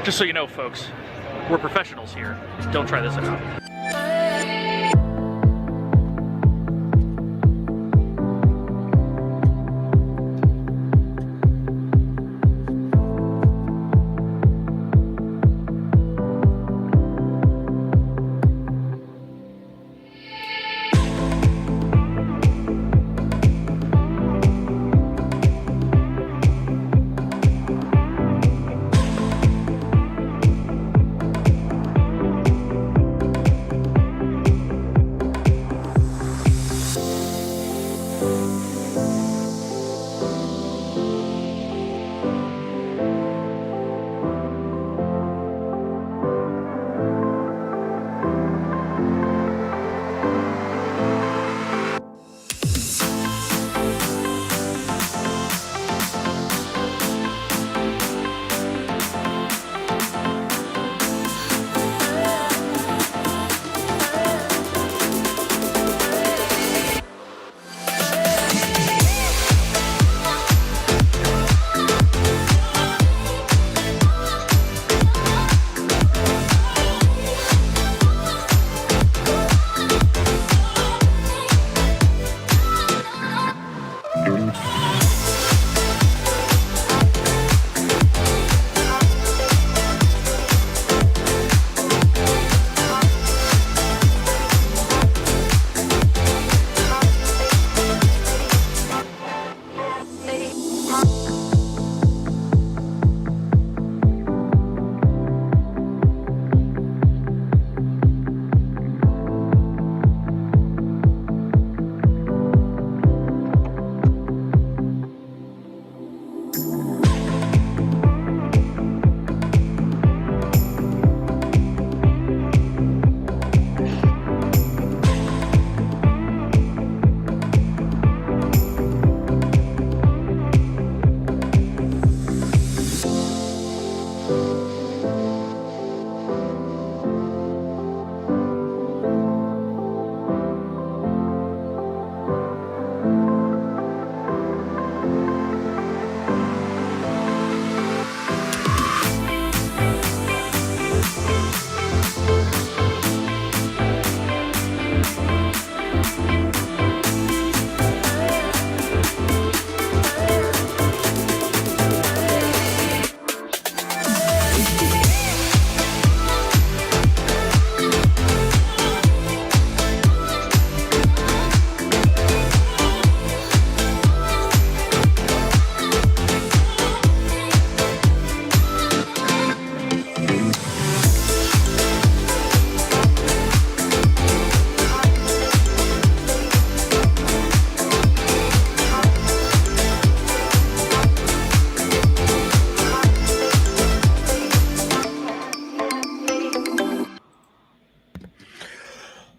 Just so you know, folks, we're professionals here. Don't try this out.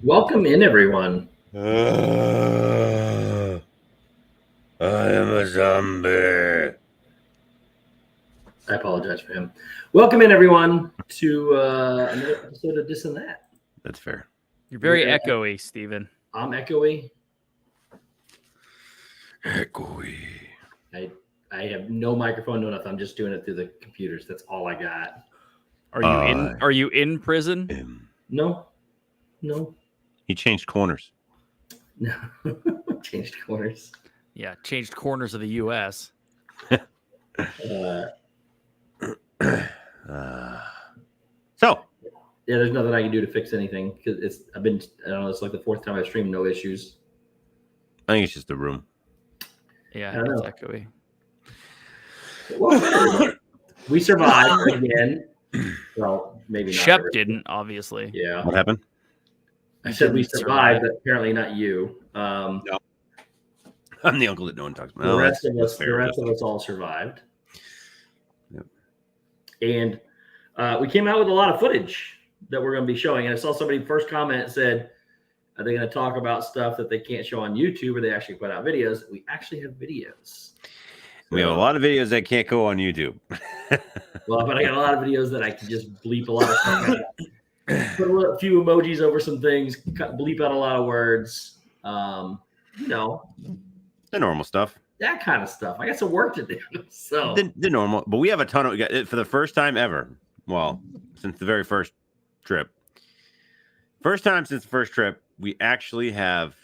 Welcome in, everyone. I am a zombie. I apologize for him. Welcome in, everyone, to another episode of This and That. That's fair. You're very echoey, Steven. I'm echoey. Echoey. I have no microphone, no nothing. I'm just doing it through the computers. That's all I got. Are you in prison? No. He changed corners. No. Changed corners. Yeah, changed corners of the U.S. So, yeah, there's nothing I can do to fix anything because it's like the fourth time I've streamed, no issues. I think it's just the room. Yeah, it's echoey. Well, we survived again. Well, maybe not. Shep didn't, obviously. Yeah. What happened? I said we survived, but apparently not you. No. I'm the uncle that no one talks about. The rest of us all survived. Yep. And we came out with a lot of footage that we're going to be showing. And I saw somebody first comment said, are they going to talk about stuff that they can't show on YouTube or they actually put out videos? We actually have videos. We have a lot of videos that can't go on YouTube. Well, but I got a lot of videos that I can just bleep a lot of stuff out. Put a few emojis over some things, bleep out a lot of words. The normal stuff. That kind of stuff. I got some work to do. So the normal, but we have a ton of for the first time ever. well, since the very first trip. First time since the first trip, we actually have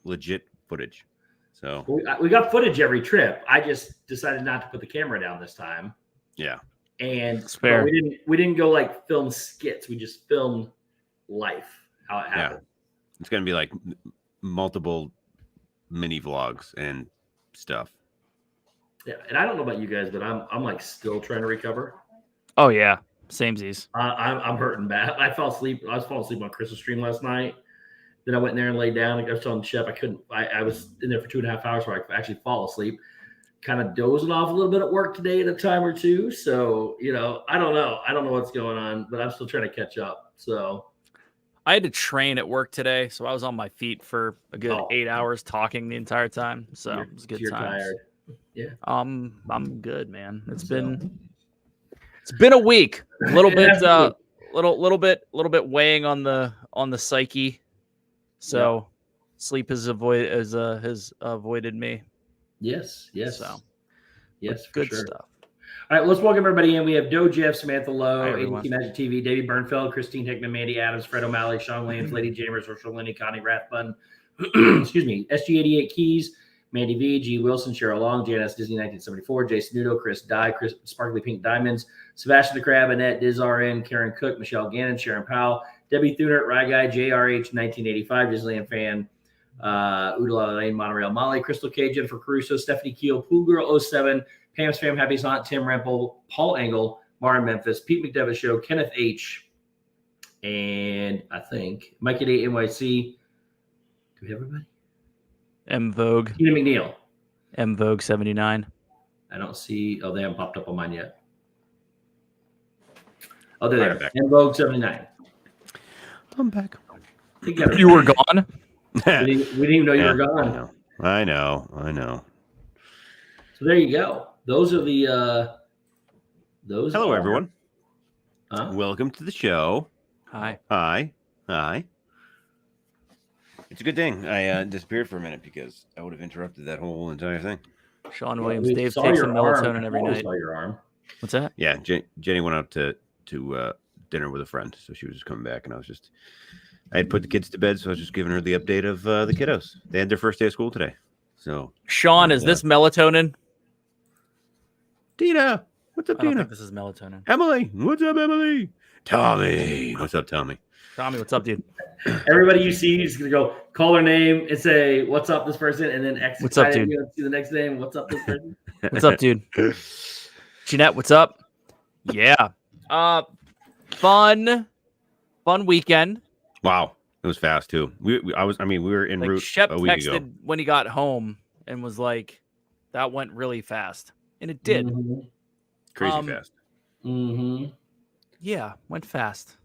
legit footage. So we got footage every trip. I just decided not to put the camera down this time. yeah. And It's fair. we didn't go like film skits. We just filmed life, how it happened. It's going to be like multiple mini vlogs and stuff. Yeah, and I don't know about you guys, but I'm like still trying to recover. Oh yeah, samesies. I'm hurting bad. I fell asleep. I was falling asleep on Christmas stream last night. Then I went in there and laid down. I was telling Shep I couldn't. I was in there for 2.5 hours where I could actually fall asleep. Kind of dozing off a little bit at work today at a time or two. So I don't know. I don't know what's going on, but I'm still trying to catch up. So I had to train at work today, so I was on my feet for a good 8 hours talking the entire time. So it was good you're times. tired. Yeah. I'm good, man. It's been a week. A little bit little bit weighing on the psyche. So sleep has avoided me. Yes. So Yes, for good sure. stuff. All right, let's welcome everybody in. We have Doe Jeff, Samantha Hi, Lowe, everyone. ADT Magic TV, Davey Bernfeld, Christine Hickman, Mandy Adams, Fred O'Malley, Sean Williams, Lady Jamers, Rochelle Linney, Connie Rathbun, excuse me, SG88 Keys, Mandy V, G Wilson, Cheryl Long, Janice Disney 1974, Jason Nudo, Chris Dye, Chris Sparkly Pink Diamonds, Sebastian the Crab, Annette Diz RN, Karen Cook, Michelle Gannon, Sharon Powell, Debbie Thunert, Rye Guy, JRH 1985, Disneyland Fan, Udala Lane, Monorail Molly, Crystal K, Jennifer Caruso, Stephanie Keel, Pool Girl 07, Pam's Fam, Happy's Aunt, Tim Rempel, Paul Engel, Maren Memphis, Pete McDevitt Show, Kenneth H, and I think Mikey Day NYC. Do we have everybody? M Vogue. Tina McNeil. M Vogue 79. I don't see. Oh, they haven't popped up on mine yet. Oh, they're I'm there. back. And Vogue 79. I'm back. You were gone. We didn't even know you were gone. I know. So there you go. Those are the those. Hello, are, everyone. Huh? Welcome to the show. Hi. Hi. It's a good thing I disappeared for a minute because I would have interrupted that whole entire thing. Sean Williams. We Dave saw takes your some arm. melatonin every I night. saw your arm. What's that? Yeah, Jenny went out to dinner with a friend, so she was just coming back, and I had put the kids to bed, so I was just giving her the update of the kiddos. They had their first day of school today. So, Sean, is this melatonin? Tina, what's up, I don't Tina? think this is melatonin. Emily, what's up, Emily? Tommy, what's up, Tommy? Tommy, what's up, dude? Everybody you see is gonna go call their name and say, "What's up, this person?" and then exit. What's up, dude? See the next name. What's up, this person? What's up, dude? Jeanette, what's up? Yeah. Fun weekend. Wow, it was fast too. We were en route Shep a week texted ago. when he got home and was like, "That went really fast," and it did. Mm-hmm. Crazy fast. Mm-hmm. Yeah, went fast.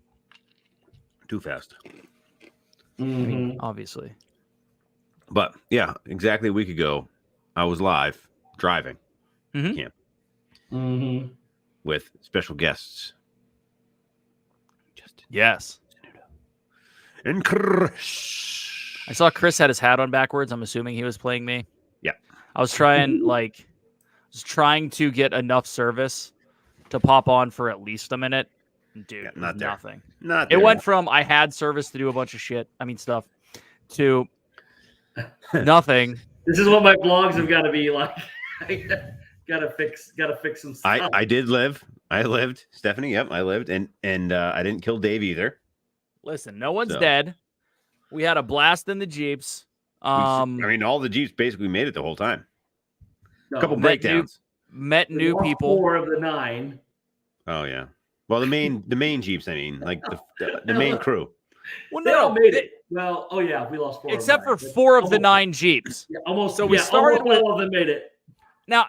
Too fast. I mean, obviously. But yeah, exactly a week ago, I was live driving Mhm. camp Mm-hmm. with special guests. Yes. And Chris. I saw Chris had his hat on backwards. I'm assuming he was playing me. Yeah. I was trying to get enough service to pop on for at least a minute. Dude, Yeah, it was not there. nothing. Not It there. went from I had service to do a bunch of stuff to nothing. This is what my vlogs have got to be like. gotta fix some stuff. I did live. I lived, Stephanie. Yep, I lived, and I didn't kill Dave either. Listen, no one's So. dead. We had a blast in the Jeeps. I mean, all the Jeeps basically made it the whole time. No, A couple Met breakdowns. Met there new were people. 4 of the 9. Oh yeah. Well, the main Jeeps. I mean, like the main crew. Well, They all made it. Well, oh yeah, we lost 4. except for of 9. 4 of the Almost- 9 Jeeps. Yeah, almost. So we yeah, started almost with- all of them made it. Now,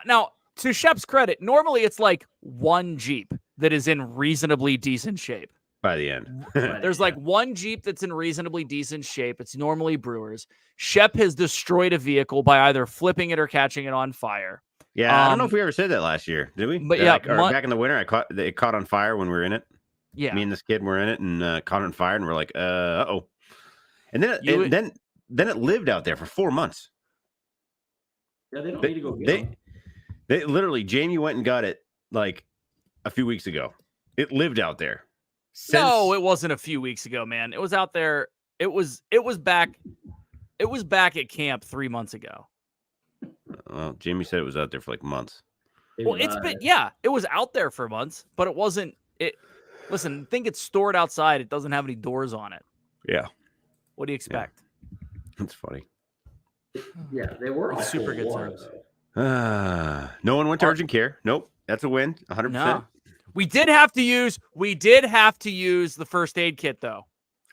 to Shep's credit, normally it's like one Jeep that is in reasonably decent shape. By the end. There's like one Jeep that's in reasonably decent shape. It's normally Brewers. Shep has destroyed a vehicle by either flipping it or catching it on fire. Yeah, I don't know if we ever said that last year, did we? But yeah, back in the winter, it caught on fire when we were in it. Yeah. Me and this kid were in it and caught on fire, and we're like, uh-oh. And then then it lived out there for 4 months. Yeah, they don't need to go get them. They literally, Jamie went and got it like a few weeks ago, It lived out there. No, it wasn't a few weeks ago, man. It was out there. It was back at camp 3 months ago. Well, Jamie said it was out there for like months. Well, it was out there for months, but it wasn't. Listen, I think it's stored outside. It doesn't have any doors on it. Yeah. What do you expect? That's funny. Yeah, they were all super good water, times. No one went to urgent care. Nope. That's a win. 100%. No. We did have to use the first aid kit though.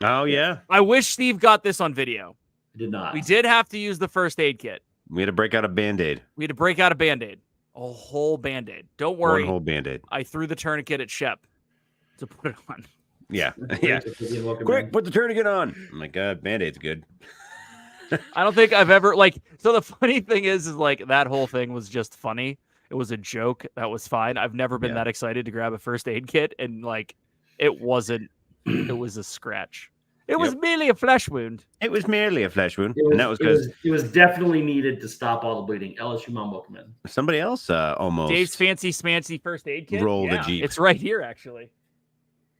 Oh yeah. I wish Steve got this on video. I did not. We did have to use the first aid kit. We had to break out a Band-Aid. A whole Band-Aid. Don't worry. One whole Band-Aid. I threw the tourniquet at Shep to put it on. Yeah. Yeah. Quick, put the tourniquet on. Oh my God, Band-Aid's good. I don't think I've ever so the funny thing is like that whole thing was just funny. It was a joke. That was fine. I've never been that excited to grab a first aid kit, and like it wasn't. It was a scratch. It was merely a flesh wound. It was merely a flesh wound, and that was because it was definitely needed to stop all the bleeding. LSU mom, welcome in. Somebody else almost. Dave's fancy smancy first aid kit. Roll the Jeep. It's right here, actually.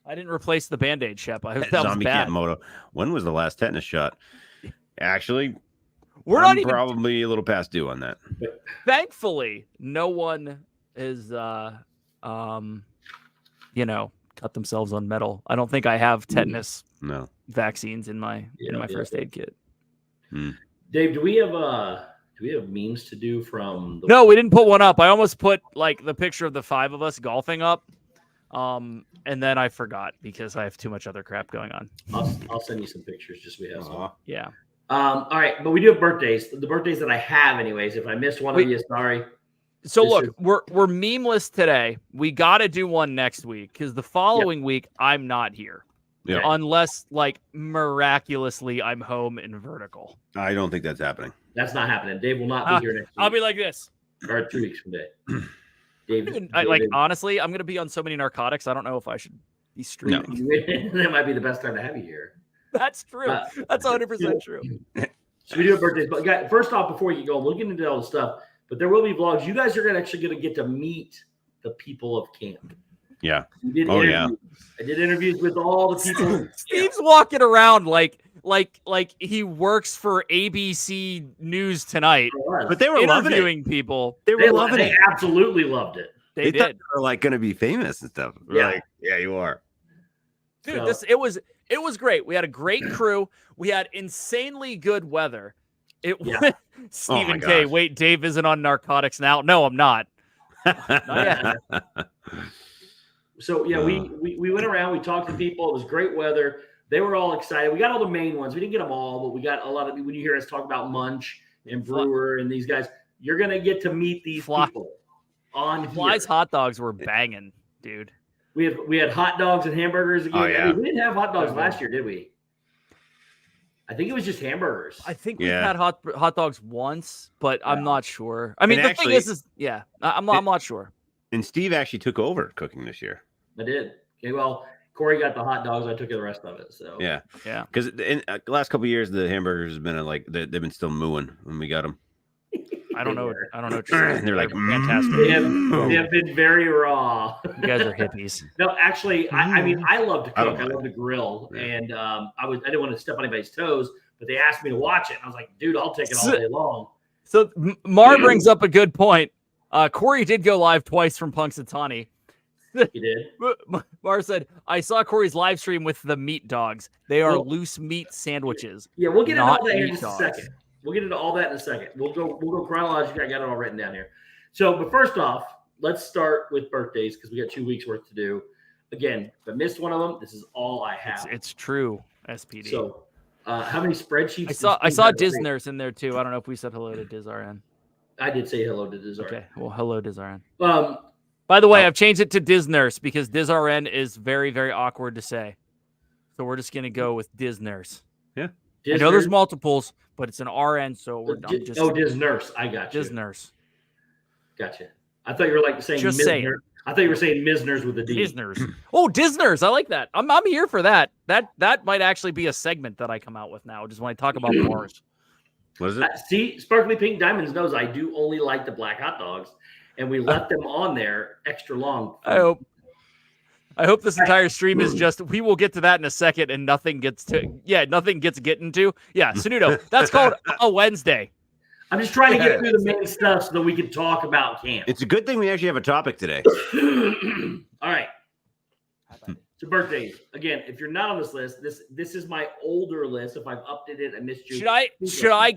I didn't replace the Band-Aid, Shep. That was Zombie bad. Camp Moto. When was the last tetanus shot? Actually, I'm probably a little past due on that. Thankfully, no one is, cut themselves on metal. I don't think I have tetanus vaccines in my first aid kit. Dave, do we have memes to do from? No, we didn't put one up. I almost put like the picture of the 5 of us golfing up, and then I forgot because I have too much other crap going on. I'll send you some pictures just so we have some. Yeah. All right, but we do have birthdays. The birthdays that I have, anyways. If I missed one of you, sorry. So look, we're memeless today. We got to do one next week because the following week I'm not here. Yeah. Unless like miraculously I'm home in vertical. I don't think that's happening. That's not happening. Dave will not be here next week. I'll be like this. Or 2 weeks from today. Dave, honestly, I'm gonna be on so many narcotics. I don't know if I should be streaming. No. That might be the best time to have you here. That's true. That's 100% true. So we do have birthdays, but guys, first off, before you go, we'll get into all the stuff. But there will be vlogs. You guys are actually going to get to meet the people of camp. Yeah. I did interviews with all the people. Steve's walking around like he works for ABC News Tonight. But they were interviewing people. They loving it. They absolutely loved it. They thought they were like going to be famous and stuff. We're like, yeah, you are. Dude, it was great. We had a great crew. We had insanely good weather. Stephen K. Wait, Dave isn't on narcotics now. No, I'm not. Not yet. So we went around. We talked to people. It was great weather. They were all excited. We got all the main ones. We didn't get them all, but we got a lot of. When you hear us talk about Munch and Brewer and these guys, you're gonna get to meet these people. Fly's hot dogs were banging, dude. We had hot dogs and hamburgers again. Oh, yeah. We didn't have hot dogs last year, did we? I think it was just hamburgers. I think we've had hot dogs once, but I'm not sure. I mean, the thing is I'm not sure. And Steve actually took over cooking this year. I did. Okay, well, Corey got the hot dogs. I took the rest of it. So yeah. Because in the last couple of years, the hamburgers have been they've been still mooing when we got them. I don't know. They're like fantastic. They have been very raw. You guys are hippies. No, actually, I mean, I love to cook. I love to grill, and I didn't want to step on anybody's toes, but they asked me to watch it. And I was like, dude, I'll take it all day long. So Mar brings up a good point. Corey did go live twice from Punxsutawney. He did. Mar said, I saw Corey's live stream with the meat dogs. They are loose meat sandwiches. Yeah, we'll get into all that in just a second. We'll get into all that in a second. We'll go chronologically. I got it all written down here. So, but first off, let's start with birthdays because we got 2 weeks worth to do. Again, if I missed one of them, this is all I have. It's true, SPD. So, how many spreadsheets? I saw Dizners in there too. I don't know if we said hello to DizRN. I did say hello to DizRN. Okay, well, hello DizRN. By the way, I've changed it to Dizners because DizRN is very, very awkward to say. So we're just gonna go with Dizners. Yeah. I know there's multiples, but it's an RN, so we're done. Dizners. I got you. Dizners. Gotcha. I thought you were like saying just Misner. saying. I thought you were saying Misners with a D. Dizners. Oh, Dizners. I like that. I'm here for that. That might actually be a segment that I come out with now, just when I talk about bars. What is it? See, Sparkly Pink Diamonds knows I do only like the black hot dogs, and we left them on there extra long. I hope. I hope this entire stream is just. We will get to that in a second, and nothing gets getting to. Yeah, Sanudo. That's called a Wednesday. I'm just trying to get through the main stuff so that we can talk about camp. It's a good thing we actually have a topic today. All right. So birthdays. Again, if you're not on this list, this is my older list. If I've updated it, I missed you. Should I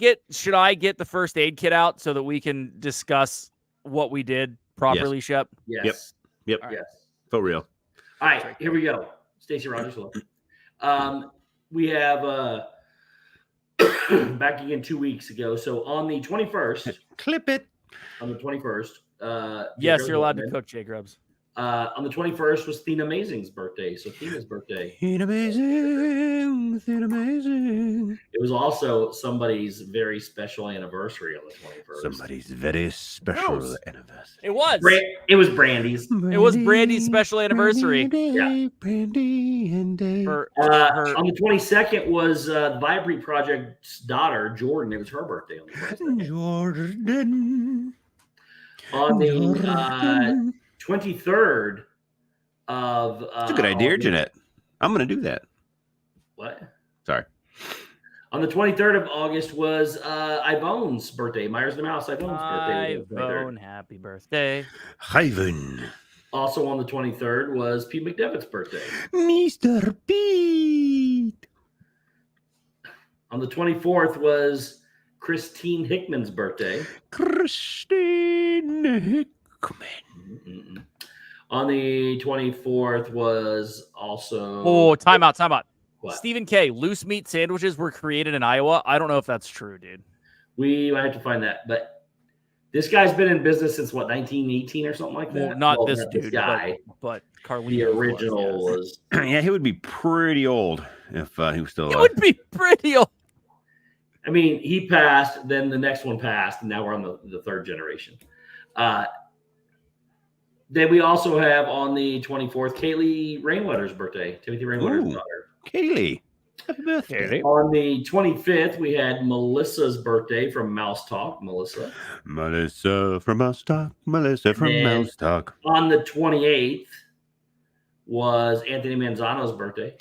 get the first aid kit out so that we can discuss what we did properly, Shep? Yes. Yep. Yes. For real. All right, here we go. Stacey Rogers, hello. We have back again 2 weeks ago. So on the 21st, Clip it. on the 21st, Yes, you're allowed to cook, Jay Grubbs. On the 21st was Thina Amazing's birthday. So Thina's birthday. Thina Amazing. It was also somebody's very special anniversary on the 21st. Somebody's very special anniversary. It was. It was Brandy's. It was Brandy's special anniversary. Brandy and Dave. On the 22nd was the Vibri Project's daughter, Jordan. It was her birthday on the 22nd. Jordan. On the 23rd of That's a good idea, Jeanette. I'm going to do that. What? Sorry. On the 23rd of August was Ivone's birthday. Myers the Mouse, Ivone's birthday. Ivone, happy birthday. Ivan. Also on the 23rd was Pete McDevitt's birthday. Mr. Pete. On the 24th was Christine Hickman's birthday. Christine Hickman. Mm-mm. On the 24th was also... Oh, time out. What? Stephen K. Loose meat sandwiches were created in Iowa. I don't know if that's true, dude. We might have to find that, but this guy's been in business since what, 1918 or something like that? Well, not this dude, guy, but Carlino. the original was. Yeah, he would be pretty old if he was still alive. It would be pretty old. I mean, he passed, then the next one passed, and now we're on the third generation. Then we also have on the 24th, Kaylee Rainwater's birthday, Timothy Rainwater's daughter. Kaylee. Happy birthday. On the 25th, we had Melissa's birthday from Mouse Talk. Melissa from Mouse Talk. Melissa from Mouse Talk. On the 28th was Anthony Manzano's birthday.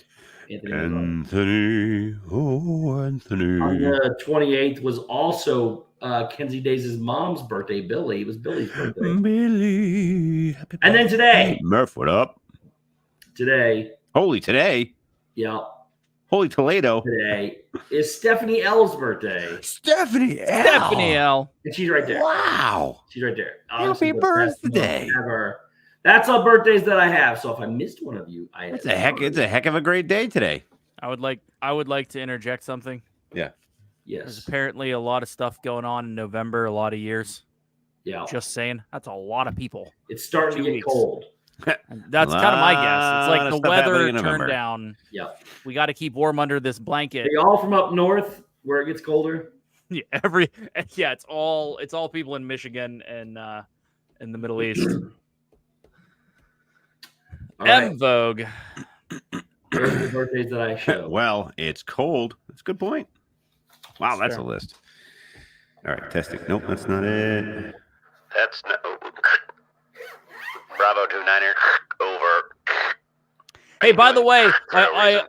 Anthony. On the 28th was also Kenzie Days' mom's birthday, Billy. It was Billy's birthday. Billy. Happy and then today. Murph, what up? Today. Today. Yeah. Holy Toledo. Today is Stephanie L's birthday. Stephanie L. And she's right there. Wow. She's right there. Happy birthday. That's all birthdays that I have. So if I missed one of you, it's a heck of a great day today. I would like to interject something. Yeah. Yes. There's apparently a lot of stuff going on in November, a lot of years. Yeah. Just saying. That's a lot of people. It's starting to get cold. That's kind of my guess. It's like the weather turned down. Yeah. We got to keep warm under this blanket. Are you all from up north where it gets colder? Yeah, it's all people in Michigan and in the Middle East. M Vogue. There's the birthdays that I show. Well, it's cold. That's a good point. Wow, that's a list. All right, testing. Nope, that's not it. That's no. Bravo 29er. Over. Hey, by the way, Bravo.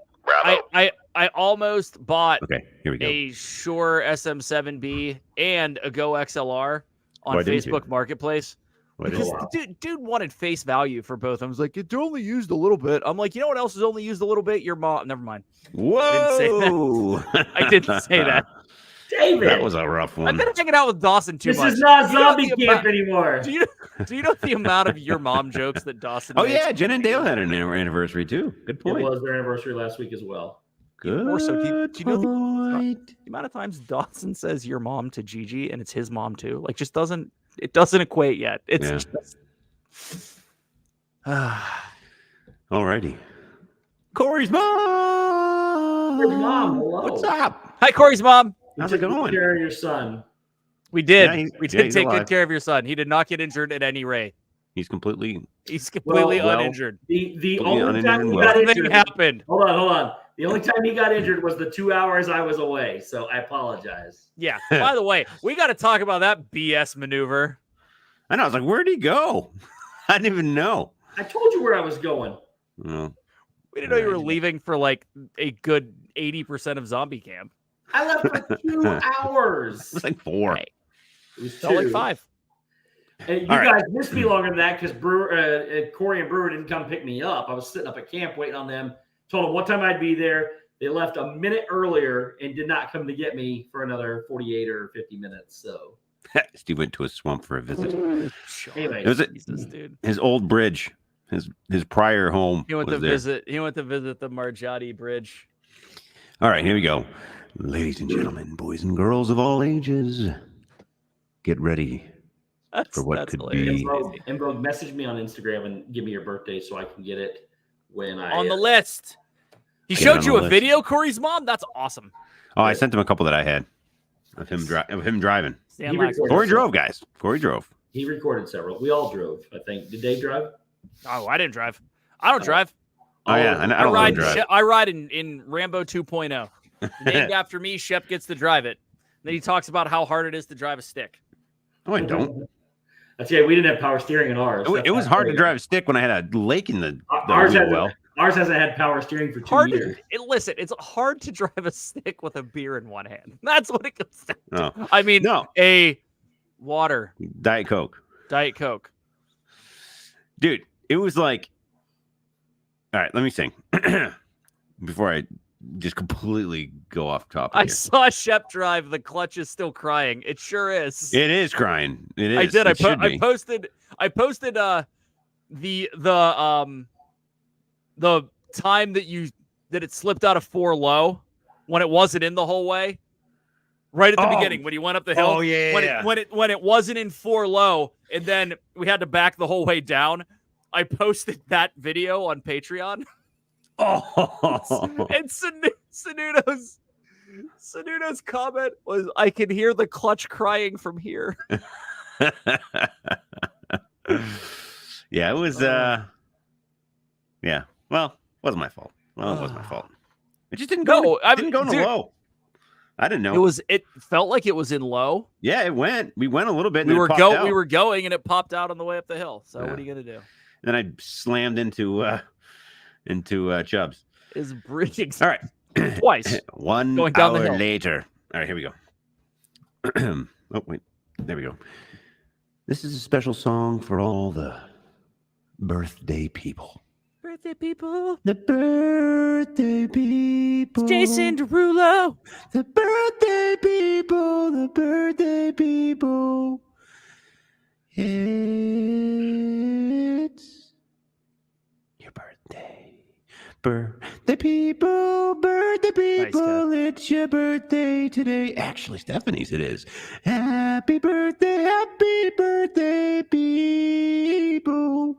I almost bought here we go. a Shure SM7B and a Go XLR on Why didn't Facebook you? Marketplace. What Because dude wanted face value for both. I was like, it only used a little bit. I'm like, you know what else is only used a little bit? Your mom. Never mind. Whoa! I didn't say that. David, that was a rough one. I've been hanging out with Dawson too much. This is not zombie camp anymore. Do you know the amount of your mom jokes that Dawson makes? Yeah, Jen and Dale had an anniversary too. Good point. It was their anniversary last week as well. Good. More so, do you know the amount of times Dawson says your mom to Gigi and it's his mom too? Like, just doesn't equate yet. It's just. Alrighty. Corey's mom. Corey's mom, hello. What's up? Hi, Corey's mom. How's it going? Take care of your son. We did. Yeah, we did he's take alive. good care of your son. He did not get injured at any rate. He's completely uninjured. The Completely only time he uninjured got Nothing injured. happened. Hold on. The only time he got injured was the 2 hours I was away. So I apologize. Yeah. By the way, we got to talk about that BS maneuver. I know. I was like, where'd he go? I didn't even know. I told you where I was going. Well, We didn't know you were leaving for like a good 80% of zombie camp. I left for 2 hours. it was like 4. Right. It was Felt 2. like 5. And you All right. guys missed me longer than that because Corey and Brewer didn't come pick me up. I was sitting up at camp waiting on them. Told them what time I'd be there. They left a minute earlier and did not come to get me for another 48 or 50 minutes. So Steve went to a swamp for a visit. anyway, It was Jesus, dude. his old bridge, his prior home. He went was to there. visit. He went to visit the Marjati Bridge. All right, here we go. Ladies and gentlemen, boys and girls of all ages, get ready for what could be. And bro, message me on Instagram and give me your birthday so I can get it when I On the list. He Get it showed on you the a list. video, Corey's mom? That's awesome. Oh, I sent him a couple that I had of him driving. Stan He Lax. recorded- Corey drove, guys. Corey drove. He recorded several. We all drove, I think. Did Dave drive? Oh, I didn't drive. I don't drive. Oh yeah, I don't let him drive. I ride in Rambo 2.0. Named after me, Shep gets to drive it. Then he talks about how hard it is to drive a stick. No, I don't. That's we didn't have power steering in ours. It was hard to drive a stick when I had a lake in the Ours wheel hasn't, well. ours hasn't had power steering for 2 Hard years. listen, it's hard to drive a stick with a beer in one hand. That's what it comes down to. Oh. I mean, No. a water, Diet Coke. Diet Coke. Dude, it was like, all right, let me sing before I just completely go off topic I here. saw Shep drive. The clutch is still crying. It sure is. It is crying. It is. I did. It should I be. posted the time that it slipped out of 4 low when it wasn't in the whole way. Right at the beginning when you went up the hill. Oh yeah. When it wasn't in 4 low and then we had to back the whole way down. I posted that video on Patreon. Oh. And Sanudo's comment was, "I can hear the clutch crying from here." Yeah, it was yeah. Well, it wasn't my fault. Well, it was my fault. It just didn't go. Didn't go in the low. I didn't know. It felt like it was in low. Yeah, it went. We went a little bit. And We then it popped out. were going and it popped out on the way up the hill. So what are you gonna do? Then I slammed into Chubbs. Is bridging All right. twice. 1 Going down the hour hill. later. All right, here we go. Oh, wait. There we go. This is a special song for all the birthday people. Birthday people. The birthday people. It's Jason Derulo. The birthday people. The birthday people. It's your birthday. Birthday people. Birthday people. It's your birthday today. Actually, Stephanie's it is. Happy birthday people.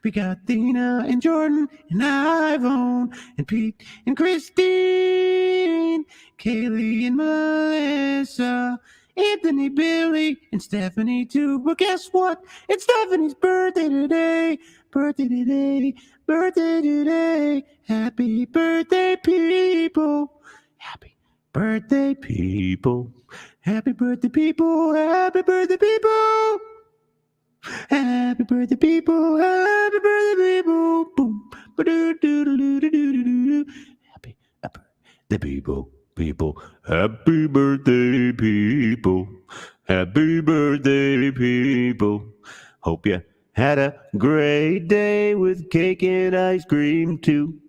We got Dina and Jordan and Ivone and Pete and Christine, Kaylee and Melissa, Anthony, Billy, and Stephanie too. But guess what? It's Stephanie's birthday today. Birthday today. Birthday today. Happy birthday, people. Happy birthday, people. Happy birthday, people. Happy birthday, people. Happy birthday, people. Happy birthday, people. Boom. Ba-do-do-do-do-do-do-do. Happy birthday, people. People. Happy birthday, people. Happy birthday, people. Hope you had a great day with cake and ice cream too.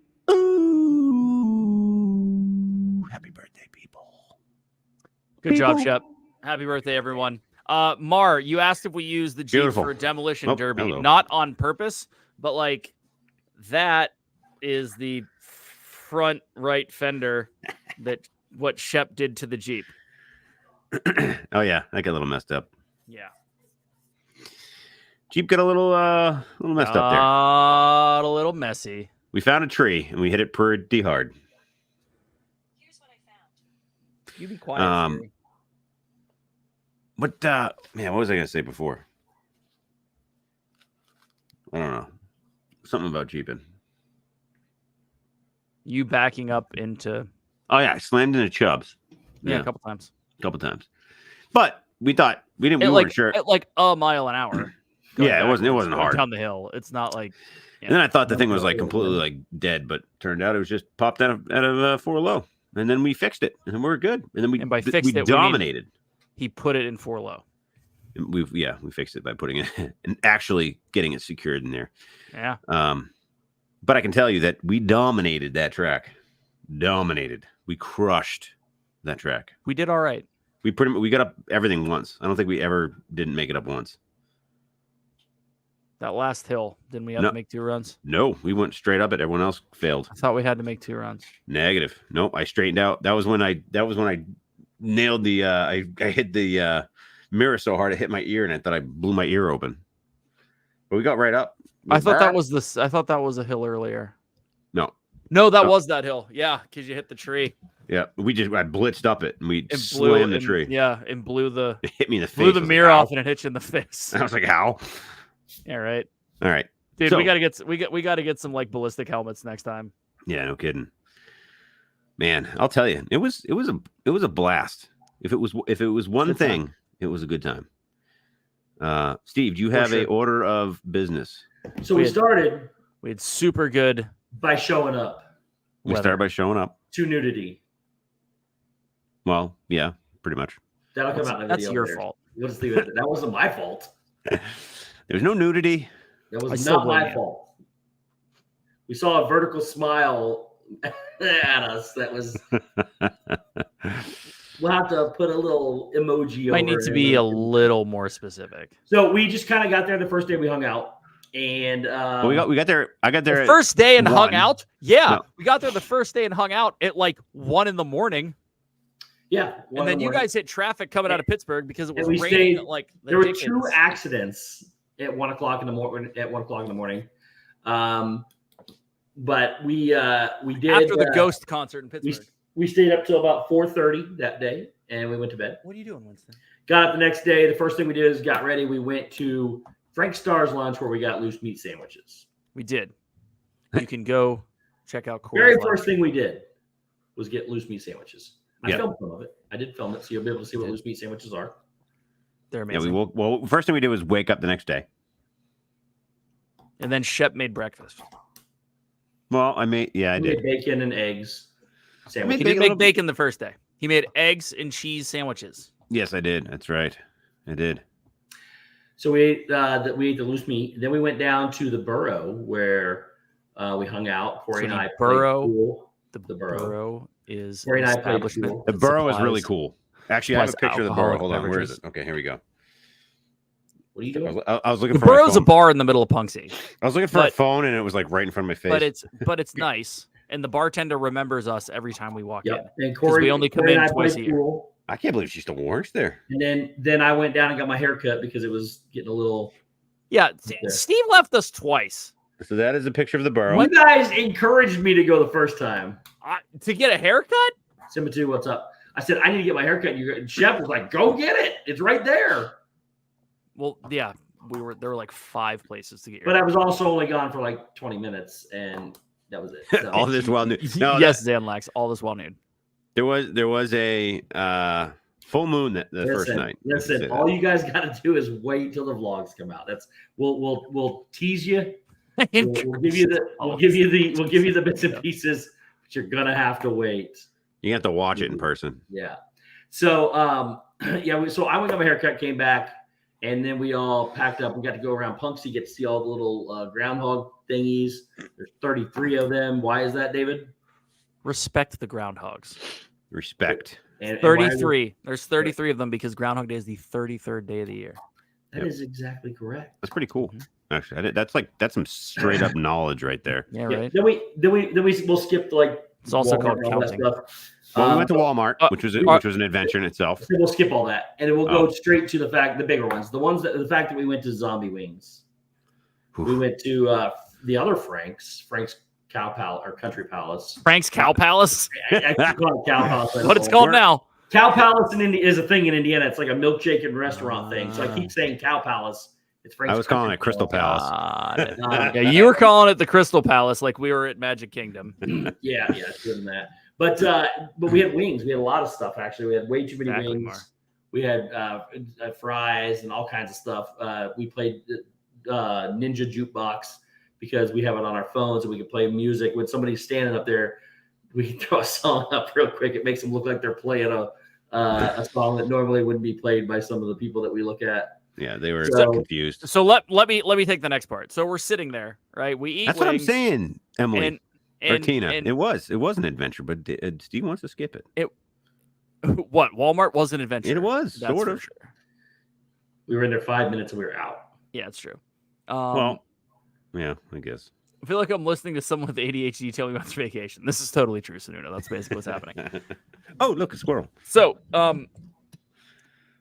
Ooh. Happy birthday, people. Good job, Shep. Happy birthday, everyone. Mar, you asked if we use the Jeep Beautiful. for a demolition derby. hello. Not on purpose, but like that is the front right fender that what Shep did to the Jeep. Oh yeah, that got a little messed up. Yeah. Jeep got a little messed up there. A little messy. We found a tree and we hit it pretty hard. Here's what I found. You be quiet. Siri. What man, what was I gonna say before? I don't know. Something about Jeeping. You backing up into Oh yeah, I slammed into Chubbs. a couple times. But we thought we weren't sure. At like a mile an hour. Yeah, it wasn't hard. down the hill. It's not like And then I thought the thing was like completely like dead, but turned out it was just popped out of 4 low. And then we fixed it, and we're good. And then we by fixed we it, we mean dominated. he put it in 4 low. We fixed it by putting it and actually getting it secured in there. Yeah. But I can tell you that we dominated that track. Dominated. We crushed that track. We did all right. We got up everything once. I don't think we ever didn't make it up once. That last hill, didn't we have to make 2 runs? No, we went straight up it. Everyone else failed. I thought we had to make 2 runs. Negative. Nope. I straightened out. That was when I nailed the I hit the mirror so hard it hit my ear, and I thought I blew my ear open. But we got right up. I thought that was a hill earlier. No, that was that hill. Yeah, because you hit the tree. Yeah, I blitzed up it and we slammed the tree. Yeah, and it hit me in the face. Blew the mirror off and it hit you in the face. I was like, how? Yeah, right. All right. Dude, So, we gotta get some like ballistic helmets next time. Yeah, no kidding. Man, I'll tell you, it was a blast. If it was one thing, it was a good time. Steve, do you have a order of business? So we started. We had super good by showing up. We started by showing up to nudity. Well, yeah, pretty much. That'll come out in the video. That's your fault. We'll just leave it. That wasn't my fault. There's no nudity. That was not my fault. We saw a vertical smile at us. That was. We'll have to put a little emoji. Might need to be a little more specific. So we just kind of got there the first day we hung out, and we got there. I got there the first day and hung out. Yeah, no. We got there the first day and hung out at like 1 a.m. Yeah, and then you guys hit traffic coming out of Pittsburgh because it was raining. Stayed, like there were 2 accidents at 1 o'clock in the morning. But we did after the Ghost concert in Pittsburgh. We stayed up till about 4:30 that day, and we went to bed. What are you doing Wednesday? Got up the next day. The first thing we did is got ready. We went to Frank Starr's lunch where we got loose meat sandwiches. We did. You can go check out Corey's Very lunch. first thing we did was get loose meat sandwiches. I filmed some of it. I did film it, so you'll be able to see what loose meat sandwiches are. They're amazing. Yeah, well, first thing we did was wake up the next day. And then Shep made breakfast. Well, I did. Bacon and eggs. He didn't make bacon the first day. He made eggs and cheese sandwiches. Yes, I did. That's right. I did. So we ate the loose meat. Then we went down to the Burrow where we hung out. Corey and I played pool. The Burrow is Corey and I played pool. The Burrow is really cool. Actually, I have a picture of the Burrow. Hold on. Where is it? Okay, here we go. What are you doing? I was looking the for Burrow's a bar in the middle of Punxsutawney. I was looking for a phone, and it was like right in front of my face. But it's nice, and the bartender remembers us every time we walk in. And Corey, we only come in twice a year. I can't believe she still works there. And then I went down and got my hair cut because it was getting a little. Yeah, Steve left us twice. So that is a picture of the Burrow. You guys encouraged me to go the first time. To get a haircut? Simba2, what's up? I said, I need to get my haircut. Shep was like, go get it. It's right there. Well, yeah. There were like 5 places to get your But I was also only gone for like 20 minutes, and that was it. So. All this while nude. No, yes, Zanlax, all this while nude. There was a full moon the first night. Listen, all you guys got to do is wait till the vlogs come out. We'll tease you. We'll give you the bits and pieces, but you're gonna have to wait. You have to watch it in person. Yeah. So so I went got my haircut, came back. And then we all packed up. We got to go around Punxsutawney, get to see all the little groundhog thingies. There's 33 of them. Why is that, David? Respect the groundhogs. Respect. And 33. There's 33 of them because Groundhog Day is the 33rd day of the year. That is exactly correct. That's pretty cool. Actually, that's some straight up knowledge right there. Yeah, right. Then we'll skip It's also called counting. Well, we went to Walmart, which was an adventure in itself. So we'll skip all that, and then we'll go straight to the bigger ones. The fact that we went to Zombie Wings. Oof. We went to the other Frank's Cow Palace or Country Palace. Frank's Cow Palace. I call it Cow Palace. What it's called now? Cow Palace is a thing in Indiana. It's like a milkshake and restaurant thing. So I keep saying Cow Palace. It's Frank's. I was calling it Crystal Palace. Yeah, you were calling it the Crystal Palace, like we were at Magic Kingdom. yeah, it's good than that. But we had wings. We had a lot of stuff, actually. We had way too many wings. More. We had fries and all kinds of stuff. We played Ninja Jukebox because we have it on our phones and we can play music. When somebody's standing up there, we can throw a song up real quick. It makes them look like they're playing a song that normally wouldn't be played by some of the people that we look at. Yeah, they were so confused. So let me take the next part. So we're sitting there, right? We eat. That's wings, what I'm saying, Emily or Tina. And it was an adventure, but Steve wants to skip it. What? Walmart was an adventure. It was That's sort for of. sure. We were in there 5 minutes and we were out. Yeah, it's true. Well, yeah, I guess. I feel like I'm listening to someone with ADHD telling me about their vacation. This is totally true, Sununa. That's basically what's happening. Oh, look, a squirrel. So,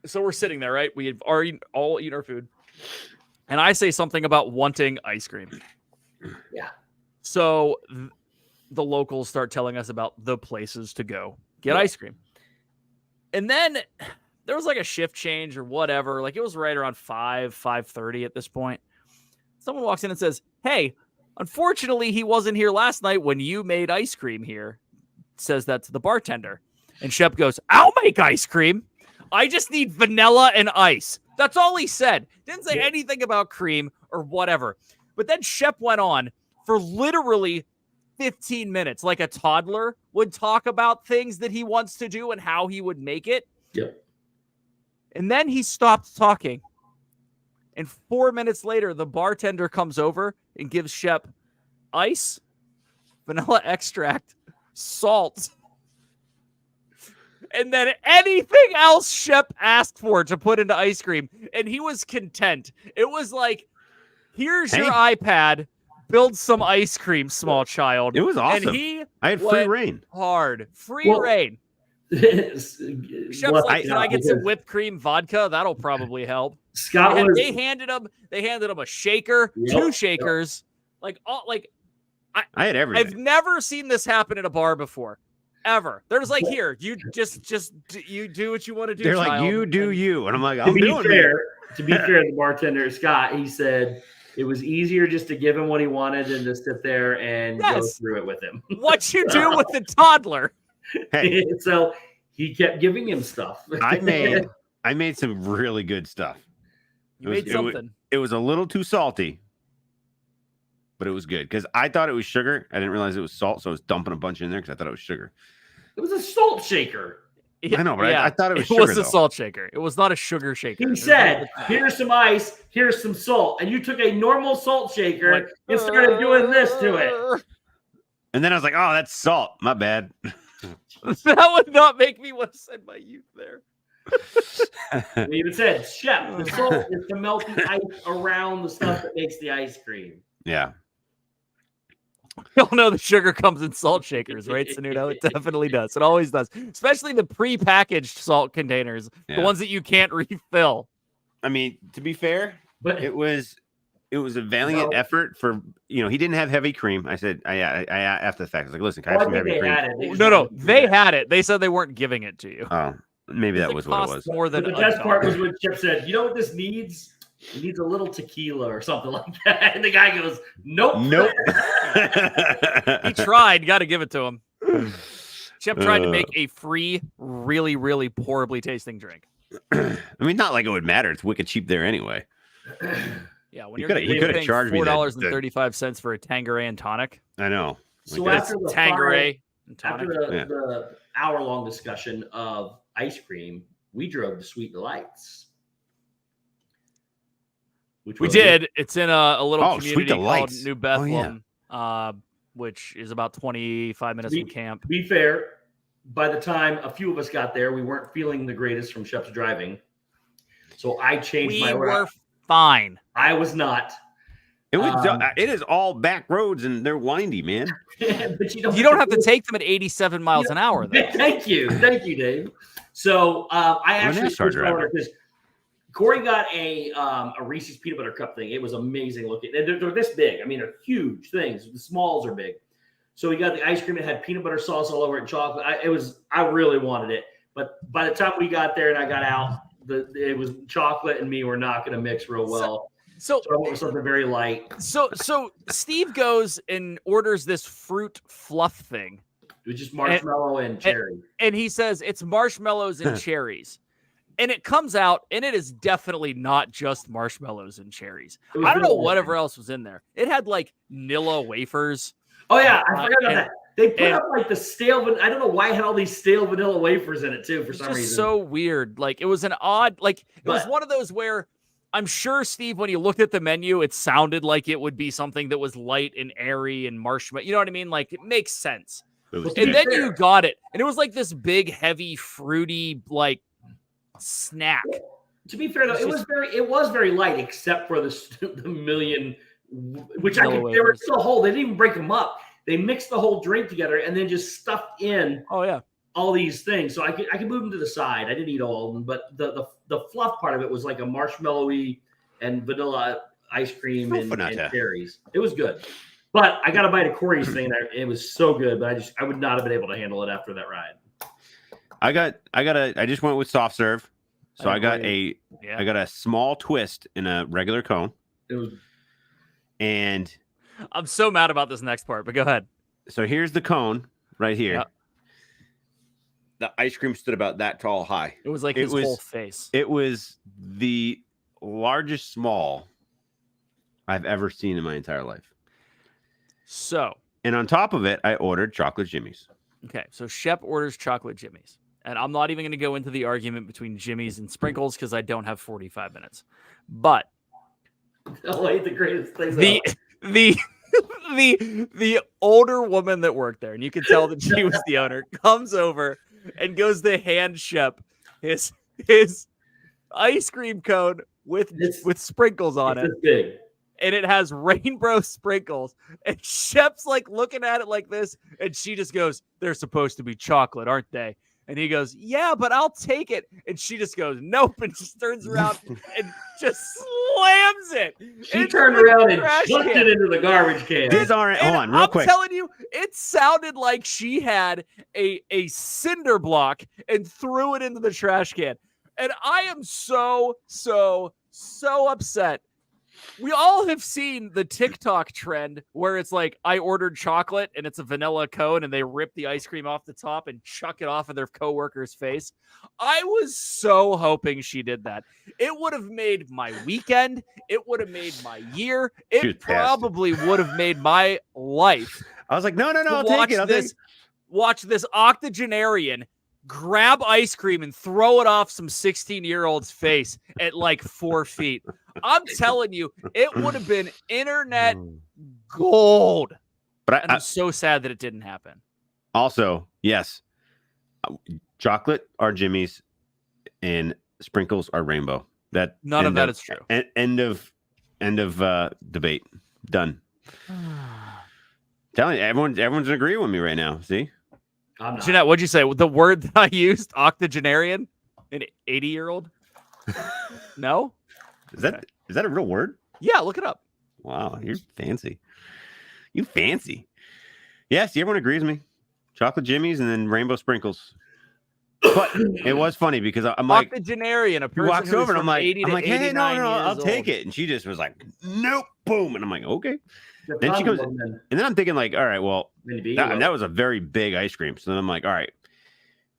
so we're sitting there, right? We have already all eaten our food, and I say something about wanting ice cream. Yeah. So the locals start telling us about the places to go get ice cream, and then there was like a shift change or whatever. Like it was right around 5:30 at this point. Someone walks in and says, "Hey, unfortunately, he wasn't here last night when you made ice cream here." Says that to the bartender. And Shep goes, "I'll make ice cream. I just need vanilla and ice." That's all he said. Didn't say anything about cream or whatever. But then Shep went on for literally 15 minutes, like a toddler would talk about things that he wants to do and how he would make it. Yep. And then he stopped talking. And 4 minutes later, the bartender comes over and gives Shep ice, vanilla extract, salt, and then anything else Shep asked for to put into ice cream. And he was content. It was like, here's your iPad, build some ice cream, small child. It was awesome. And I had free reign. Hard. Free reign. Shep's like, can I get some whipped cream vodka? That'll probably help. Scott they handed him a shaker, two shakers. I had everything. I've never seen this happen at a bar before. Ever. They're just like, here, you just you do what you want to do. They're child. like, you do you. And I'm like, to be fair, the bartender, Scott, he said it was easier just to give him what he wanted than to sit there and go through it with him. What you do with the toddler. Hey. So he kept giving him stuff. I made some really good stuff. You made something. It was a little too salty, but it was good because I thought it was sugar. I didn't realize it was salt, so I was dumping a bunch in there because I thought it was sugar. It was a salt shaker. I know, but I thought it was sugar. It was a salt shaker. It was not a sugar shaker. He said, here's some ice, here's some salt. And you took a normal salt shaker and started doing this to it. And then I was like, oh, that's salt. My bad. That would not make me want to send my youth there. We even said, Shep, the salt is to melt the ice around the stuff that makes the ice cream. Yeah. We all know the sugar comes in salt shakers, right, Sanudo? It definitely does. It always does. Especially the pre-packaged salt containers, the ones that you can't refill. I mean, to be fair, but it was a valiant effort for, he didn't have heavy cream. I said, I after the fact, I was like, listen, can I have some heavy cream? No, they had it. They said they weren't giving it to you. Oh, maybe that was what it was. More than the best part was when Chip said, you know what this needs? It needs a little tequila or something like that. And the guy goes, nope. He tried. Got to give it to him. Chip tried to make a free, really, really horribly tasting drink. I mean, not like it would matter. It's wicked cheap there anyway. Yeah, when he you're paying charged me $4.35 for a Tanqueray and tonic. I know. So after the Tanqueray and tonic, the hour-long discussion of ice cream, we drove to Sweet Delights. We did. It's in a little community called Delights. New Bethlehem, which is about 25 minutes from camp. To be fair, by the time a few of us got there, we weren't feeling the greatest from Shep's driving. So I changed my route. We were fine. I was not. It is all back roads and they're windy, man. But you don't have to take them at 87 miles an hour, though. Thank you, Dave. So I actually switched over because Corey got a Reese's peanut butter cup thing. It was amazing looking. They're this big. I mean, they're huge things. The smalls are big. So we got the ice cream. It had peanut butter sauce all over it and chocolate. I really wanted it. But by the time we got there and I got out, it was chocolate and me were not going to mix real well. So I went with something very light. So Steve goes and orders this fruit fluff thing. It was just marshmallow and cherry. And he says it's marshmallows and cherries. And it comes out, and it is definitely not just marshmallows and cherries. It was I don't know vanilla. whatever else was in there. It had like Nilla wafers. Oh yeah, I forgot about and- that. They put and- up like the stale. I don't know why it had all these stale vanilla wafers in it too. For It's some just reason, so weird. Like it was an odd. Like it was But- one of those where I'm sure, Steve, when you looked at the menu, it sounded like it would be something that was light and airy and marshmallow. You know what I mean? Like it makes sense. It was To And be then fair- you got it, and it was like this big, heavy, fruity, like snack. To be fair though, It's it was very light, except for the million, which Vanilla they were wafers. still whole. They didn't even break them up. They mixed the whole drink together and then just stuffed in Oh yeah. all these things. So I could move them to the side. I didn't eat all of them, but the fluff part of it was like a marshmallowy and vanilla ice cream and cherries. It was good. But I got a bite of Corey's thing, and it was so good. But I would not have been able to handle it after that ride. I just went with soft serve. So I got agree. I got a small twist in a regular cone. It was And I'm so mad about this next part, but go ahead. so here's the cone right here. Yep. The ice cream stood about that tall high. It was like It his was- whole face. It was the largest small I've ever seen in my entire life. So, And on top of it, I ordered chocolate jimmies. okay, so Shep orders chocolate jimmies. And I'm not even going to go into the argument between jimmies and sprinkles because I don't have 45 minutes. But oh, I ate the greatest thing. the the older woman that worked there, and you can tell that she was the owner, comes over and goes to hand Shep his ice cream cone with sprinkles on it. It's big. And it has rainbow sprinkles. And Shep's like looking at it like this, and she just goes, "They're supposed to be chocolate, aren't they?" And he goes, "Yeah, but I'll take it." And she just goes, "Nope," and just turns around and just slams it. She into turned the around and trash chucked can. it into the garbage can. These aren't And hold on, real I'm quick. telling you, it sounded like she had a cinder block and threw it into the trash can. And I am so upset. We all have seen the TikTok trend where it's like, I ordered chocolate and it's a vanilla cone and they rip the ice cream off the top and chuck it off of their coworker's face. I was so hoping she did that. It would have made my weekend. It would have made my year. She was It pissed. probably would have made my life. I was like, no, to I'll watch take it. I'll take it. Watch this octogenarian grab ice cream and throw it off some 16-year-old's face at like 4 feet. I'm telling you, it would have been internet gold. But And I'm so sad that it didn't happen. also, yes, chocolate are Jimmy's and sprinkles are rainbow. That None of that is true. End of debate. Done. Telling you, everyone's agreeing with me right now. See, I'm not. Jeanette, what'd you say? The word that I used, octogenarian, an 80-year-old? No? is that a real word? Yeah, look it up. Wow, you're fancy. You fancy. Yeah, see, everyone agrees with me. Chocolate Jimmy's and then rainbow sprinkles. But it was funny because I'm like, Octogenarian, a he person walks who's over and from I'm 80 to like, hey, 89 no, I'll years take old. it. And she just was like, nope, boom. And I'm like, okay. The Then she condom goes- woman, And then I'm thinking like, all right, well, maybe that was a very big ice cream. So then I'm like, all right,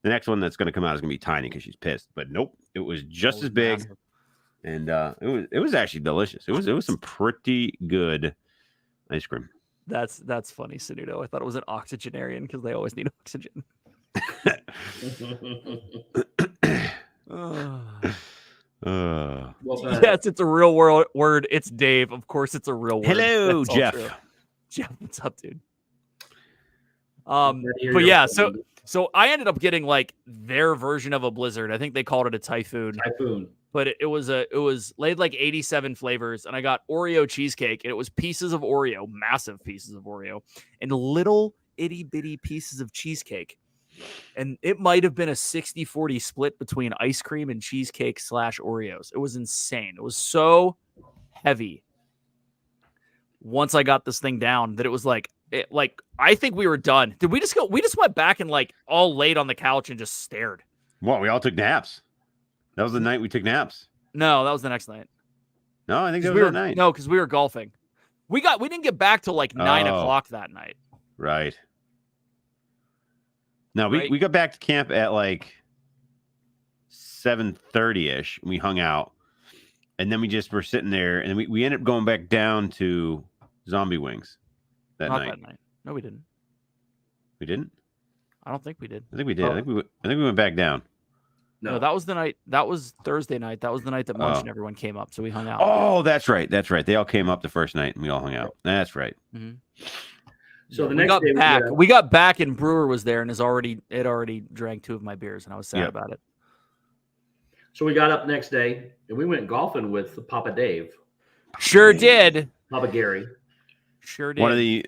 the next one that's going to come out is going to be tiny because she's pissed. But nope, it was just Oh, as big. massive. And it was actually delicious. It was some pretty good ice cream. That's funny, Sanudo. I thought it was an octogenarian because they always need oxygen. Uh, Well, Yes, it's a real word. It's Dave. Of course, it's a real word. hello, That's all Jeff. true. Jeff, what's up, dude? glad to hear But your yeah, opinion. so I ended up getting like their version of a blizzard. I think they called it a typhoon, Typhoon. but it was laid like 87 flavors, and I got Oreo cheesecake, and it was pieces of Oreo, massive pieces of Oreo, and little itty bitty pieces of cheesecake. And it might have been a 60-40 split between ice cream and cheesecake / Oreos. It was insane. It was so heavy. Once I got this thing down, that it was like I think we were done. Did we just go? We just went back and like all laid on the couch and just stared. Well, we all took naps. That was the night we took naps. No, that was the next night. No, I think that 'Cause was we were that night. no, because we were golfing. We didn't get back till like 9 Oh. o'clock that night. Right. No, Right. we got back to camp at like 7:30ish. We hung out, and then we just were sitting there, and we ended up going back down to Zombie Wings that Not night. that night. No, we didn't. We didn't. I don't think we did. I think we did. Oh. I think we went back down. No, that was the night. That was Thursday night. That was the night that Munch Oh. and everyone came up. So we hung out. Oh, that's right. That's right. They all came up the first night, and we all hung out. That's right. Mhm. So the we next got day back. We got back, and Brewer was there, and had already drank 2 of my beers, and I was sad Yep. about it. So we got up next day, and we went golfing with Papa Dave, Sure did. Papa Gary. Sure did. One of the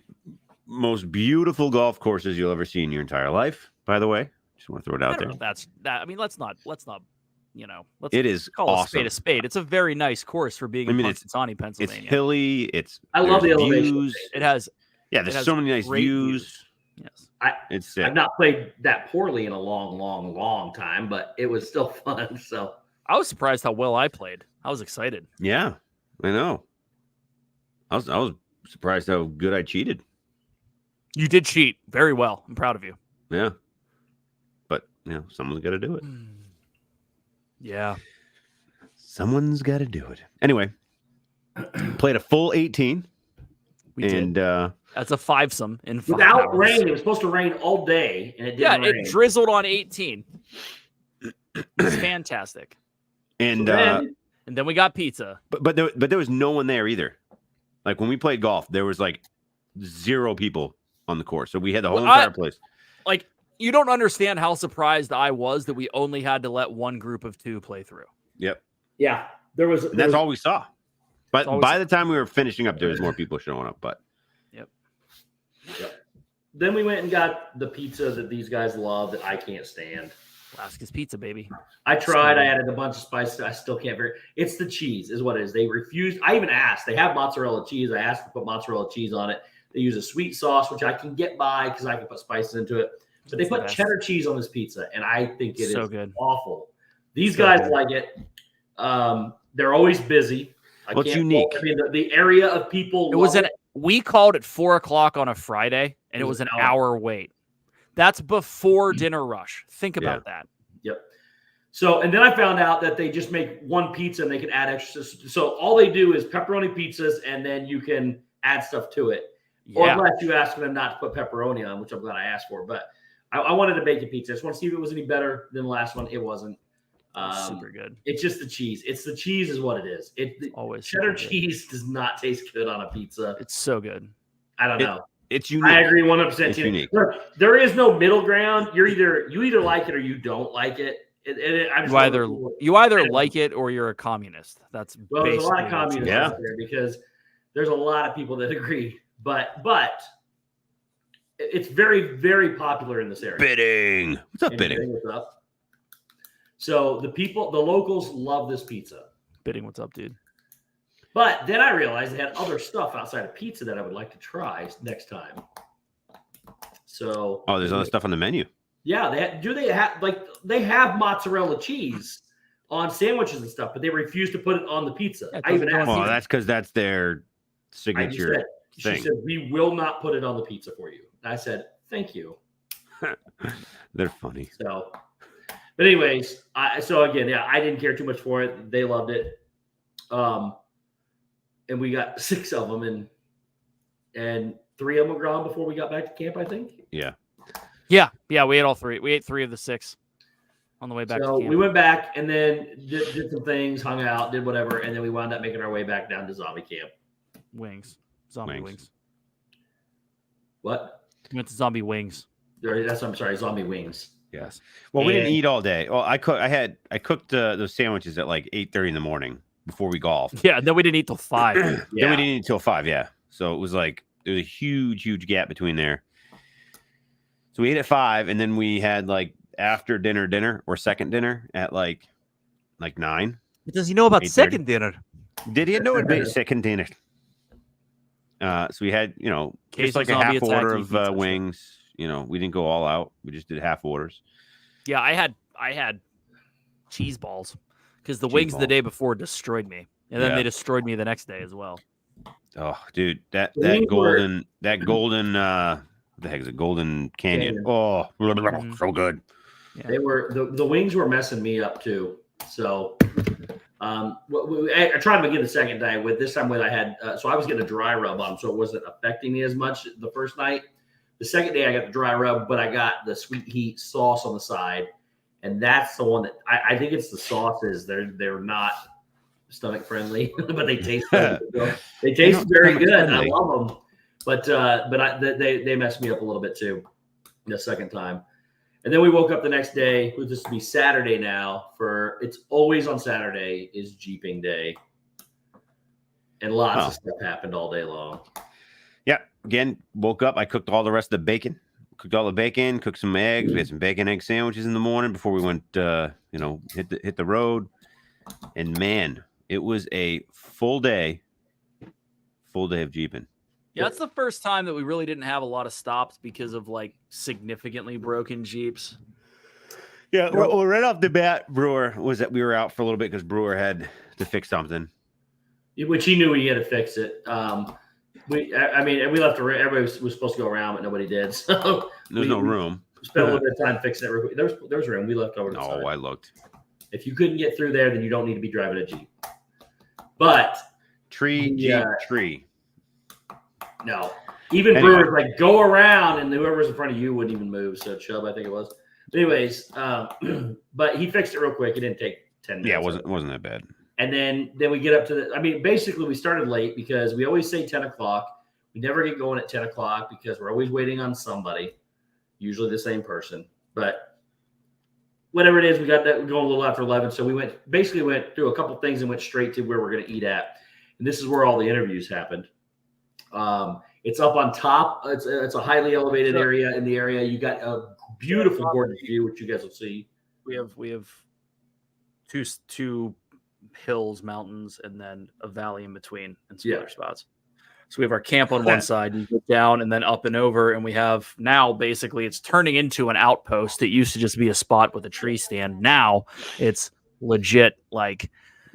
most beautiful golf courses you'll ever see in your entire life. By the way, just want to throw it I out don't there. know if that's that. I mean, let's not. Let's It is call a awesome. spade a spade. It's a very nice course for being in Punxsutawney, It's Pennsylvania. hilly. It's I love the there's elevation. views. It has. Yeah, it there's has so many nice great views. Yes. It's sick. I've not played that poorly in a long, long, long time, but it was still fun. So I was surprised how well I played. I was excited. Yeah, I know. I was surprised how good I cheated. You did cheat very well. I'm proud of you. Yeah, but someone's got to do it. Yeah. Someone's got to do it. Anyway, played a full 18, We and did. That's a 5-some in 5 without hours. rain, it was supposed to rain all day, and it Yeah, didn't rain. it drizzled on 18. It's fantastic. and Then- And then we got pizza. but there was no one there either. Like when we played golf, there was like 0 people on the course, so we had the whole Well, entire place. Like, you don't understand how surprised I was that we only had to let one group of 2 play through. Yep, yeah, there was. and that's all we saw. But all we by saw. the time we were finishing up, there was more people showing up. But Then we went and got the pizza that these guys love that I can't stand. Alaska's pizza, baby. I tried. I added a bunch of spices. I still can't very. It's the cheese, is what it is. They refused. I even asked. They have mozzarella cheese. I asked to put mozzarella cheese on it. They use a sweet sauce, which I can get by because I can put spices into it. But they It's the put best. cheddar cheese on this pizza, and I think it is So good. awful. These So guys good. like it. They're always busy. Well, it's can't unique. fault- I mean, the area of people. It was love we called at 4:00 on a Friday, and it was an hour wait. That's before dinner rush. Think about that. Yep. So, and then I found out that they just make one pizza and they can add extra. So all they do is pepperoni pizzas, and then you can add stuff to it. Or Yeah. unless you ask them not to put pepperoni on, which I'm glad I asked for. But I wanted to bake a pizza. I just want to see if it was any better than the last one. It wasn't. Super good. It's just the cheese. It's the cheese is what it is. Always Cheddar super good. cheese does not taste good on a pizza. It's so good. I don't know. it's unique. I agree 100%. It's unique. Look, there is no middle ground. You either like it or you don't like it. You either like it or you're a communist. That's Well, there's a basically lot of communists Yeah. out there because there's a lot of people that agree. But it's very, very popular in this area. Bidding. What's up, And bidding? what's up? So the locals love this pizza. Bidding. What's up, dude? But then I realized they had other stuff outside of pizza that I would like to try next time. So Oh, there's other stuff on the menu. yeah, they have mozzarella cheese on sandwiches and stuff, but they refuse to put it on the pizza. Yeah, I even asked. Well, her. that's because that's their I just signature said, she thing. said, "We will not put it on the pizza for you." And I said, "Thank you." They're funny. So, but anyways, so again, yeah, I didn't care too much for it. They loved it. And we got 6 of them, and 3 of them were gone before we got back to camp, I think. Yeah. Yeah. We ate all 3. We ate 3 of the 6 on the way back So to camp. we went back and then did some things, hung out, did whatever, and then we wound up making our way back down to zombie camp. Wings. Zombie wings. What? We went to zombie wings. I'm sorry, zombie wings. Yes. Well, we didn't And- eat all day. Well, I cooked those sandwiches at like 8:30 in the morning before we golfed. Yeah. And then we didn't eat till 5. Then we didn't eat until 5. Yeah. So it was like there's a huge gap between there. So we ate at 5, and then we had like after dinner or second dinner at like 9. Does he know about 8:30. second dinner? Did you know it'd be second dinner? So we had, Case just like of a zombie half order attack of pizza. wings. We didn't go all out. We just did half orders. Yeah, I had cheese balls because the Cheese wings the balls. day before destroyed me, and then Yeah. they destroyed me the next day as well. Oh, dude, that We golden what the heck is it? Golden Canyon. Canyon. Oh, Mhm. so good. They were the wings were messing me up too. So I tried them again the second day. With this time, I had so I was getting a dry rub on, so it wasn't affecting me as much the first night. The second day, I got the dry rub, but I got the sweet heat sauce on the side, and that's the one that I think it's the sauces. They're not stomach friendly, but they taste very good. They taste very good. I love them, but they messed me up a little bit too the second time. And then we woke up the next day. This will be Saturday now. It's always on Saturday is Jeeping Day, and lots of stuff happened all day long. Yeah. Again, woke up. I cooked all the rest of the bacon. Cooked all the bacon. Cooked some eggs. We had some bacon egg sandwiches in the morning before we went. Hit the road. And man, it was a full day of Jeeping. Yeah, that's the first time that we really didn't have a lot of stops because of like significantly broken Jeeps. Yeah, well, right off the bat, Brewer was that we were out for a little bit because Brewer had to fix something, which he knew he had to fix it. We left. Everybody was supposed to go around, but nobody did. So there's no room. Spent a little bit of time fixing it. There was room. We left over. Oh, I looked. If you couldn't get through there, then you don't need to be driving a Jeep. But Jeep. No, even Brewers like go around, and whoever's in front of you wouldn't even move. So Chubb, I think it was. Anyways, but he fixed it real quick. It didn't take 10 minutes. Yeah, it wasn't that bad. And then we get up to basically we started late because we always say 10 o'clock. We never get going at 10 o'clock because we're always waiting on somebody, usually the same person. But whatever it is, we got that going a little after 11. So we went through a couple things and went straight to where we're going to eat at. And this is where all the interviews happened. It's up on top. It's a highly elevated area in the area. You got a beautiful, gorgeous view, which you guys will see. We have two hills, mountains, and then a valley in between and some other spots. So we have our camp on one side, you go down and then up and over, and we have now basically it's turning into an outpost. It used to just be a spot with a tree stand. Now it's legit like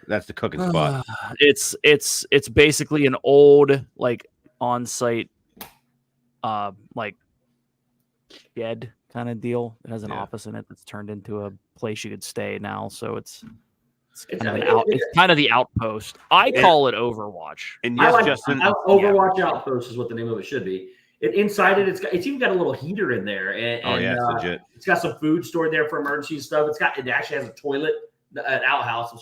that's the cooking spot. It's basically an old like on-site like shed kind of deal. It has an office in it that's turned into a place you could stay now. So it's kind of the outpost. I call it Overwatch. And yes, Justin, Overwatch Outpost is what the name of it should be. Inside it's even got a little heater in there, and it's legit. It's got some food stored there for emergency stuff. It actually has a toilet, an outhouse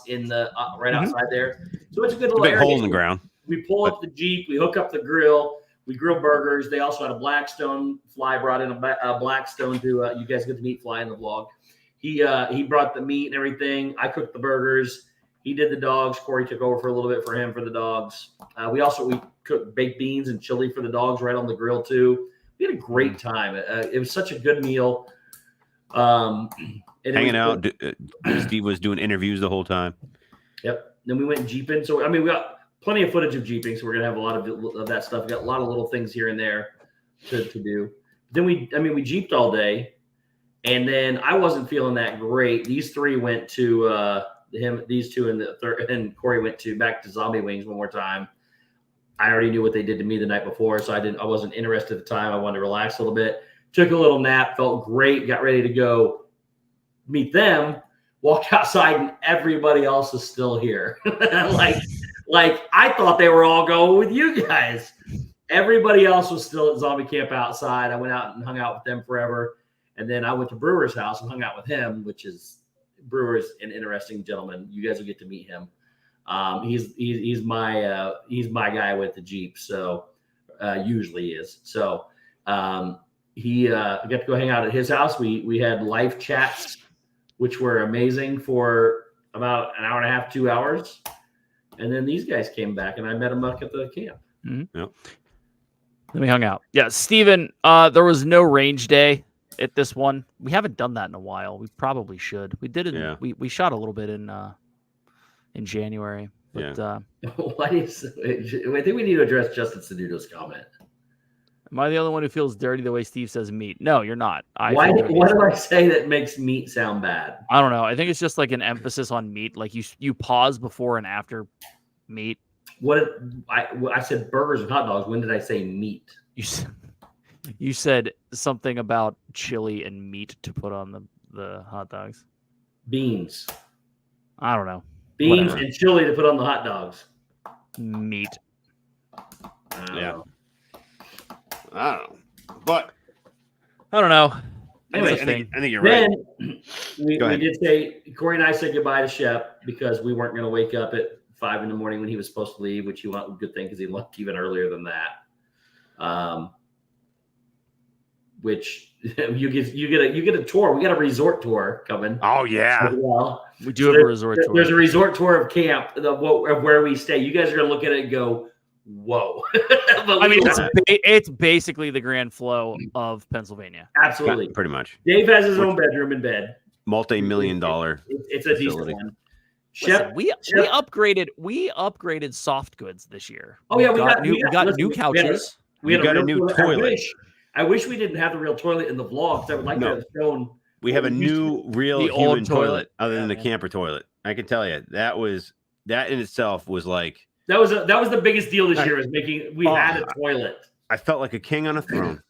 in the right outside there. So it's a good little big area. Hole in the ground. We pull up the Jeep, we hook up the grill, we grill burgers. They also had a Blackstone. Fly brought in a Blackstone to you guys get to meet Fly in the vlog. He brought the meat and everything. I cooked the burgers. He did the dogs. Corey took over for a little bit for him for the dogs. We cooked baked beans and chili for the dogs right on the grill too. We had a great time. It was such a good meal. Hanging out. Steve was doing interviews the whole time. Yep. Then we went jeeping. So we got plenty of footage of jeeping. So we're gonna have a lot of that stuff. We got a lot of little things here and there to do. Then we jeeped all day. And then I wasn't feeling that great. These three went to these two and the third, and Corey went back to Zombie Wings one more time. I already knew what they did to me the night before, so I wasn't interested at the time. I wanted to relax a little bit. Took a little nap, felt great, got ready to go meet them. Walked outside and everybody else is still here. like I thought they were all going with you guys. Everybody else was still at Zombie Camp outside. I went out and hung out with them forever. And then I went to Brewer's house and hung out with him, which is Brewer's an interesting gentleman. You guys will get to meet him. He's my guy with the Jeep. So usually is. So he got to go hang out at his house. We had live chats, which were amazing for about an hour and a half, 2 hours. And then these guys came back and I met them up at the camp. Mm-hmm. Yep. Then we hung out. Yeah, Steven, there was no range day at this one. We haven't done that in a while. We probably should. We did it. Yeah. We shot a little bit in January. But, I think we need to address Justin Sanudo's comment. Am I the only one who feels dirty the way Steve says meat? No, you're not. What did I say that makes meat sound bad? I don't know. I think it's just like an emphasis on meat. Like you pause before and after meat. I said burgers and hot dogs. When did I say meat? You said something about chili and meat to put on the hot dogs. Beans. I don't know. Beans Whatever. and chili to put on the hot dogs. Meat. I don't Yeah. know. I don't know. But I don't know. Anyway, It's a thing. I think you're right. Then we Go ahead. did say, Corey and I said goodbye to Shep because we weren't going to wake up at 5 a.m. when he was supposed to leave, which he wanted a good thing because he left even earlier than that. Which you get a tour. We got a resort tour coming. Oh yeah. as well. We do have a resort tour. There's a resort tour of camp of where we stay. You guys are going to look at it and go, whoa. I mean, it's basically the Grand Flow of Pennsylvania. Absolutely. Pretty much. Dave has his own bedroom in bed. Multi-million-dollar. It's a decent facility. one. Listen, we upgraded soft goods this year. Oh yeah, we got listen, new couches. We You had got a real new toilet. I wish we didn't have the real toilet in the vlog because I would like to have shown. We have a new real The human old toilet. toilet other than the man. camper toilet. I can tell you that in itself was like That was the biggest deal this year was making. We Oh, had a toilet, I felt like a king on a throne.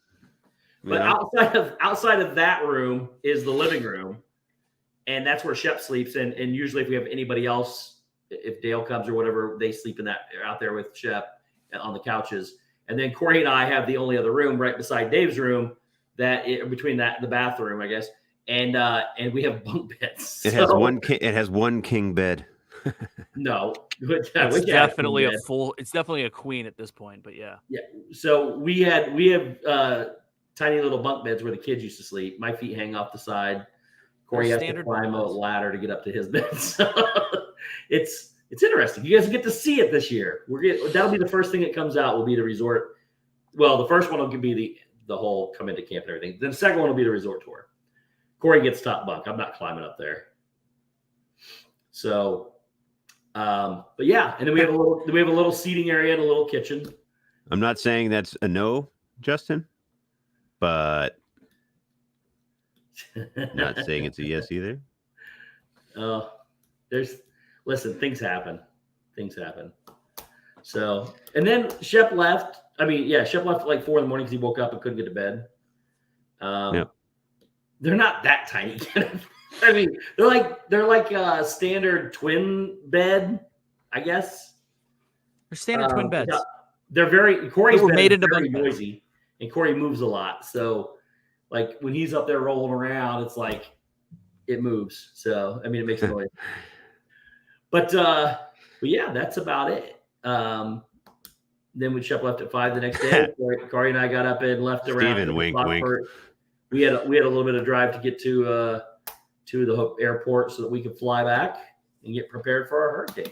You but know? outside of that room is the living room, and that's where Shep sleeps. And usually, if we have anybody else, if Dale comes or whatever, they sleep in that out there with Shep on the couches. And then Corey and I have the only other room right beside Dave's room between that and the bathroom, I guess. And we have bunk beds. It has one king bed. No, It's definitely it's definitely a queen at this point, but yeah. Yeah. So we have tiny little bunk beds where the kids used to sleep. My feet hang off the side. Corey has to climb a ladder to get up to his bed. So it's interesting. You guys get to see it this year. That'll be the first thing that comes out. Will be the resort. Well, the first one will be the whole come into camp and everything. Then the second one will be the resort tour. Corey gets top bunk. I'm not climbing up there. So, but yeah, and then we have a little seating area and a little kitchen. I'm not saying that's a no, Justin, but not saying it's a yes either. Listen, things happen. So, and then Shep left. Shep left at like 4 a.m. because he woke up and couldn't get to bed. They're not that tiny. I mean, they're like a standard twin bed, I guess. They're standard twin beds. They're Corey's bed made is into very bunk beds. noisy, and Corey moves a lot. So, like when he's up there rolling around, it's like it moves. So, I mean, it makes noise. But yeah, that's about it. Then when Shep left at 5 the next day, Corey and I got up and left around. Steven, wink, wink. We had a little bit of drive to get to the airport so that we could fly back and get prepared for our hurricane.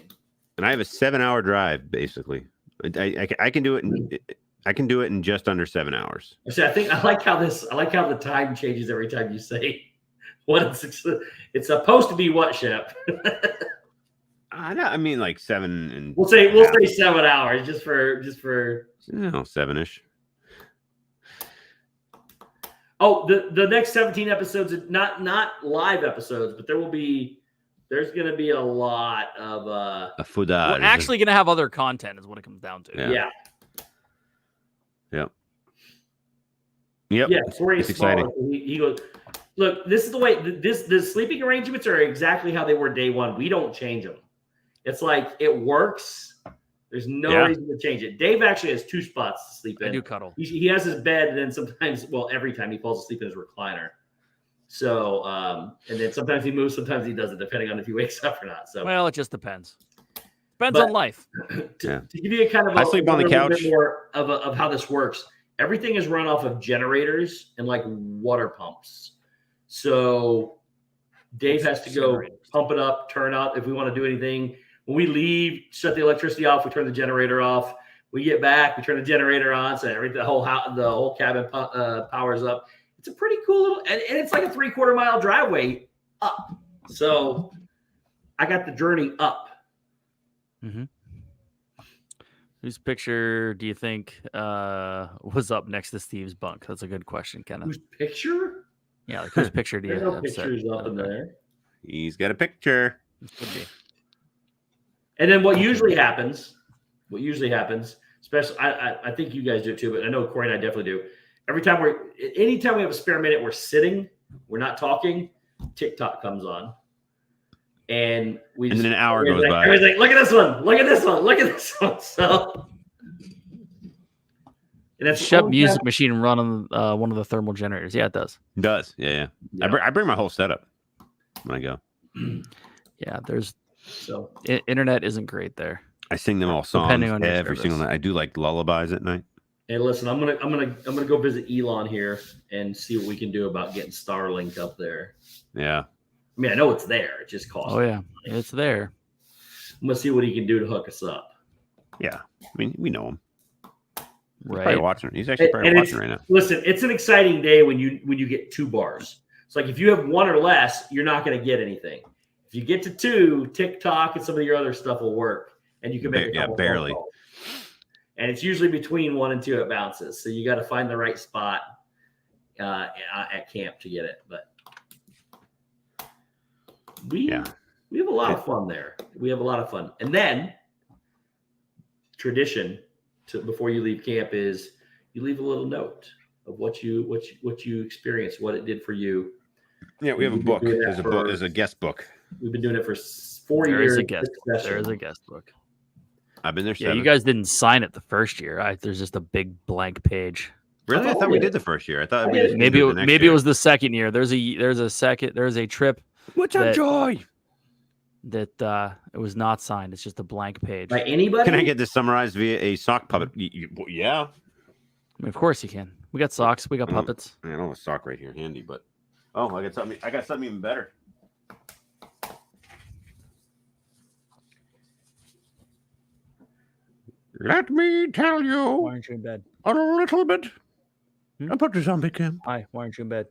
And I have a 7-hour drive, basically. I can do it in just under 7 hours. So I like how the time changes every time you say what it's supposed to be. What, Shep? I mean, like 7 and we'll say 7 hours just for 7-ish. Oh, the next 17 episodes, not live episodes, but there's going to be a lot of a footage. We're actually going to have other content is what it comes down to. Yeah. Yep. Yeah, Corey it's is small. exciting. He goes, look, this is the way the sleeping arrangements are exactly how they were day one. We don't change them. It's like it works. There's no reason to change it. Dave actually has 2 spots to sleep in. I do cuddle. He has his bed, and then sometimes, every time he falls asleep in his recliner. So, and then sometimes he moves, sometimes he doesn't, depending on if he wakes up or not. So, well, it just depends. Depends on life. To give you a kind of I sleep on the couch. Bit more of how this works. Everything is run off of generators and like water pumps. So Dave has to go pump it up, turn up if we want to do anything. When we leave, shut the electricity off, we turn the generator off. We get back, we turn the generator on, so the whole cabin powers up. It's a pretty cool little, and it's like a 3/4 mile driveway up. So I got the journey up. Mm-hmm. Whose picture do you think was up next to Steve's bunk? That's a good question, Kenneth. Whose picture? Yeah, like whose picture do you There's no have? pictures up in there. He's got a picture. And then what usually happens, especially I think you guys do it too, but I know Corey and I definitely do. Anytime we have a spare minute, we're sitting, we're not talking, TikTok comes on. and we And then just, an hour goes by. everybody's like, look at this one, look at this one, look at this one. So, and that's Shep music machine run on one of the thermal generators. Yeah, it does. It does. Yeah. I bring my whole setup when I go. Yeah, there's So internet isn't great there. I sing them all songs Depending on your every single service. night. I do like lullabies at night. hey, listen, I'm gonna go visit Elon here and see what we can do about getting Starlink up there. Yeah. I mean, I know it's there. It just costs. Oh yeah, it's there. I'm gonna see what he can do to hook us up. Yeah. I mean, we know him. He's Right. probably watching. He's actually probably And watching right now. Listen, it's an exciting day when you get 2 bars. It's like if you have 1 or less, you're not going to get anything. If you get to 2, TikTok and some of your other stuff will work, and you can make a couple barely. phone calls. And it's usually between 1 and 2 it bounces. So you got to find the right spot at camp to get it. But we have a lot of fun there. We have a lot of fun. And then tradition before you leave camp is you leave a little note of what you experienced, what it did for you. Yeah, we have a book. There's a book. There's a guest book. We've been doing it for 4 There years. is a guest. There is a guest book. I've been there. Yeah, 7. you guys didn't sign it the first year. There's just a big blank page. Really? I thought we did the first year. I thought we Maybe it was the second year. There's a trip What's up, that- Joy? that it was not signed. It's just a blank page. By anybody? Can I get this summarized via a sock puppet? Yeah. I mean, of course you can. We got socks. We got puppets. I don't have a sock right here handy, but I got something even better. Let me tell Why you aren't you in bed? a little bit Hmm? about the zombie camp. Hi. Why aren't you in bed?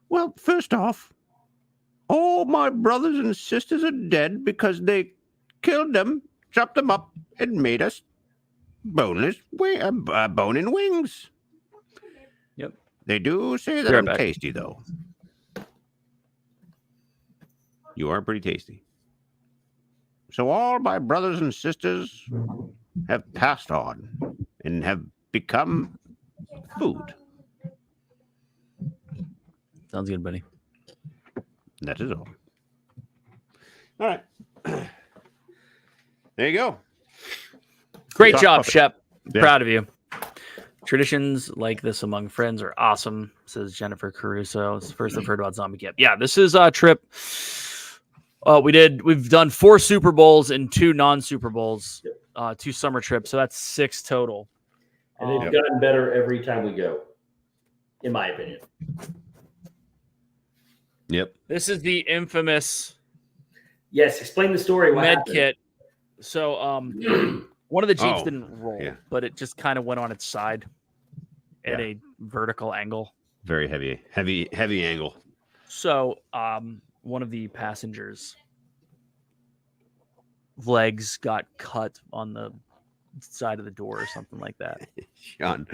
Well, first off, all my brothers and sisters are dead because they killed them, chopped them up, and made us bone and wings. Yep. They do say that Be right I'm back. tasty, though. You are pretty tasty. So all my brothers and sisters have passed on and have become food. Sounds good, buddy. That is all. All right. There you go. Great Sock job, puppet. Shep. Yeah. Proud of you. Traditions like this among friends are awesome, says Jennifer Caruso. It's the first I've heard about Zombie Camp. Yeah, this is a trip. We've done 4 Super Bowls and 2 non-Super Bowls, 2 summer trips. So that's 6 total. And they've gotten better every time we go, in my opinion. Yep. This is the infamous Yes, explain the story. What med happened? kit. So one of the Jeeps Oh, didn't roll, yeah. but it just kind of went on its side at a vertical angle. Very heavy angle. So one of the passengers' legs got cut on the side of the door or something like that. Sean.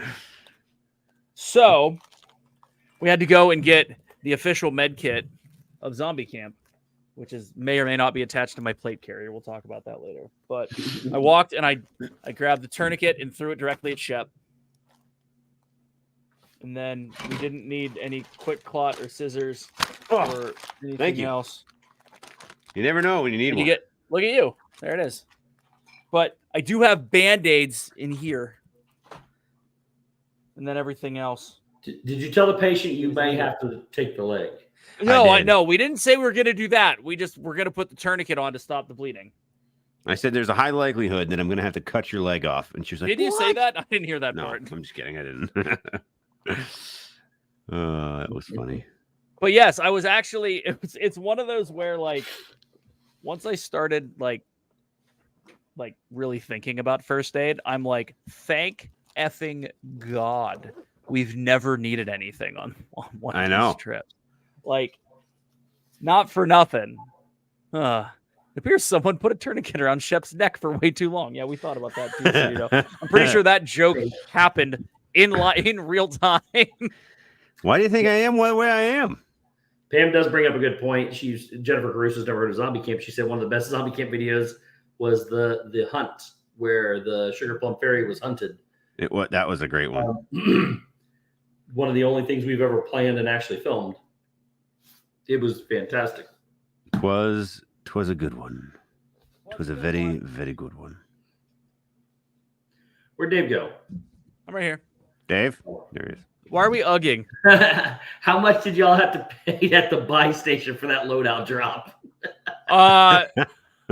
So we had to go and get the official med kit of Zombie Camp, which may or may not be attached to my plate carrier. We'll talk about that later. But I walked and I grabbed the tourniquet and threw it directly at Shep. And then we didn't need any quick clot or scissors or anything thank you. else. You never know when you need And one. look at you. There it is. But I do have Band-Aids in here. And then everything else. Did you tell the patient you may have to take the leg? No, I did. know. We didn't say we were going to do that. We're going to put the tourniquet on to stop the bleeding. I said there's a high likelihood that I'm going to have to cut your leg off. And she was like, Did you say "What?" that? I didn't hear that No, part. I'm just kidding. I didn't. That was funny. But yes, I was actually, it's one of those where like, once I started like really thinking about first aid, I'm like, thank effing God we've never needed anything on one of these trips. Like, not for nothing. It appears someone put a tourniquet around Shep's neck for way too long. Yeah, we thought about that too. So, you know, I'm pretty sure that joke happened in real time. Why do you think I am the way I am? Pam does bring up a good point. Jennifer Caruso's never heard of Zombie Camp. She said one of the best Zombie Camp videos was the hunt where the Sugar Plum Fairy was hunted. That was a great one. One of the only things we've ever planned and actually filmed. It was fantastic. Twas a good one. Twas a very, very good one. Where'd Dave go? I'm right here. Dave? There he is. Why are we ugging? How much did y'all have to pay at the buy station for that loadout drop?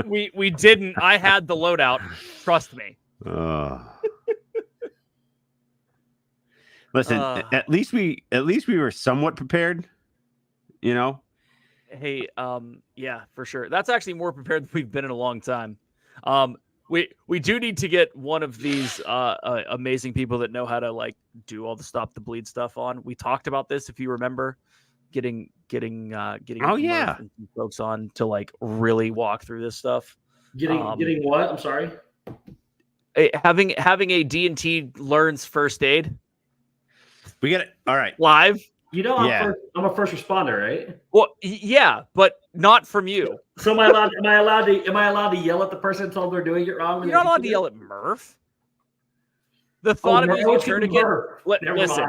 We didn't. I had the loadout. Trust me. Listen, at least we were somewhat prepared. You know. Hey, yeah, for sure. That's actually more prepared than we've been in a long time. We do need to get one of these amazing people that know how to like do all the stop the bleed stuff on. We talked about this, if you remember, getting Oh yeah, and some folks on to like really walk through this stuff. Getting what? I'm sorry. Having a D&T learns first aid. We get it. All right, live. You know, I'm a first responder, right? Well, yeah, but not from you. So am I allowed to yell at the person and tell them they're doing it wrong? You're not allowed to yell at Murph. The thought of using a tourniquet. Listen.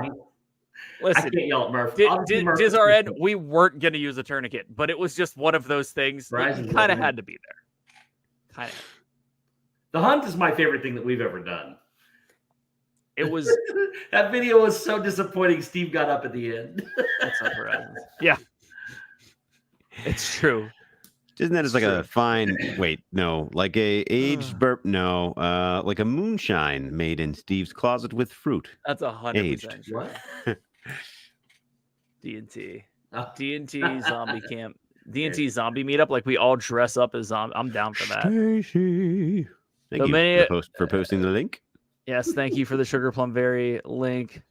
I can't yell at Murph. DizRN, we weren't going to use a tourniquet, but it was just one of those things that you kind of had to be there. Kind of. The hunt is my favorite thing that we've ever done. It was that video was so disappointing. Steve got up at the end. That's up horizons. Yeah, it's true. Isn't that just like a fine? Wait, no, like a aged burp. No, like a moonshine made in Steve's closet with fruit. That's 100% true. What? D&T zombie camp. D&T zombie meetup. Like we all dress up as zombies. I'm down for that. Stacy. Thank you for posting the link. Yes, thank you for the Sugar Plum Berry link.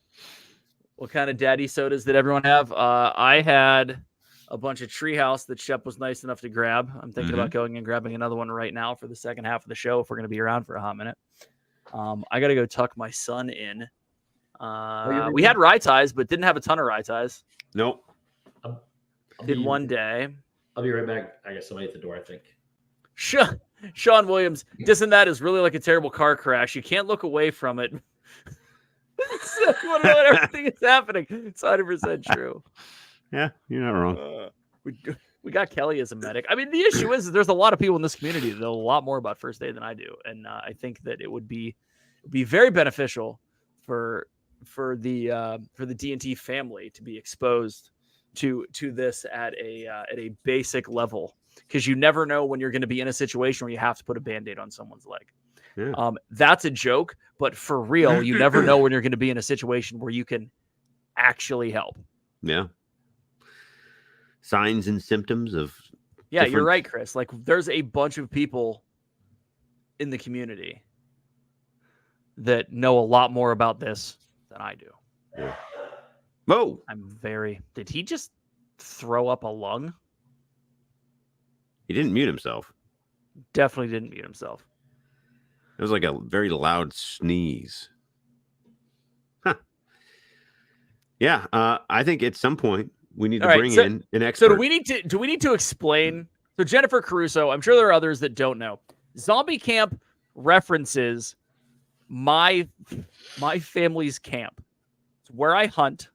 What kind of daddy sodas did everyone have? I had a bunch of Treehouse that Shep was nice enough to grab. I'm thinking about going and grabbing another one right now for the second half of the show if we're going to be around for a hot minute. I got to go tuck my son in. We had Rye Ties, but didn't have a ton of Rye Ties. Nope. Did one day. I'll be right back. I got somebody at the door, I think. Sean Williams, dissing that is really like a terrible car crash. You can't look away from it. What everything is happening. It's 100% true. Yeah, you're not wrong. We got Kelly as a medic. I mean, the issue is there's a lot of people in this community that know a lot more about first aid than I do, and I think that it would be very beneficial for the D&T family to be exposed to this at a basic level, because you never know when you're going to be in a situation where you have to put a Band-Aid on someone's leg. Yeah. That's a joke, but for real, you never know when you're going to be in a situation where you can actually help. Yeah. Signs and symptoms of. Yeah, you're right, Chris. Like there's a bunch of people in the community that know a lot more about this than I do. Yeah. Whoa. Did he just throw up a lung? He didn't mute himself. Definitely didn't mute himself. It was like a very loud sneeze. Huh. Yeah, I think at some point we need to bring in an expert. So do we need to explain? So Jennifer Caruso, I'm sure there are others that don't know. Zombie camp references my family's camp. It's where I hunt.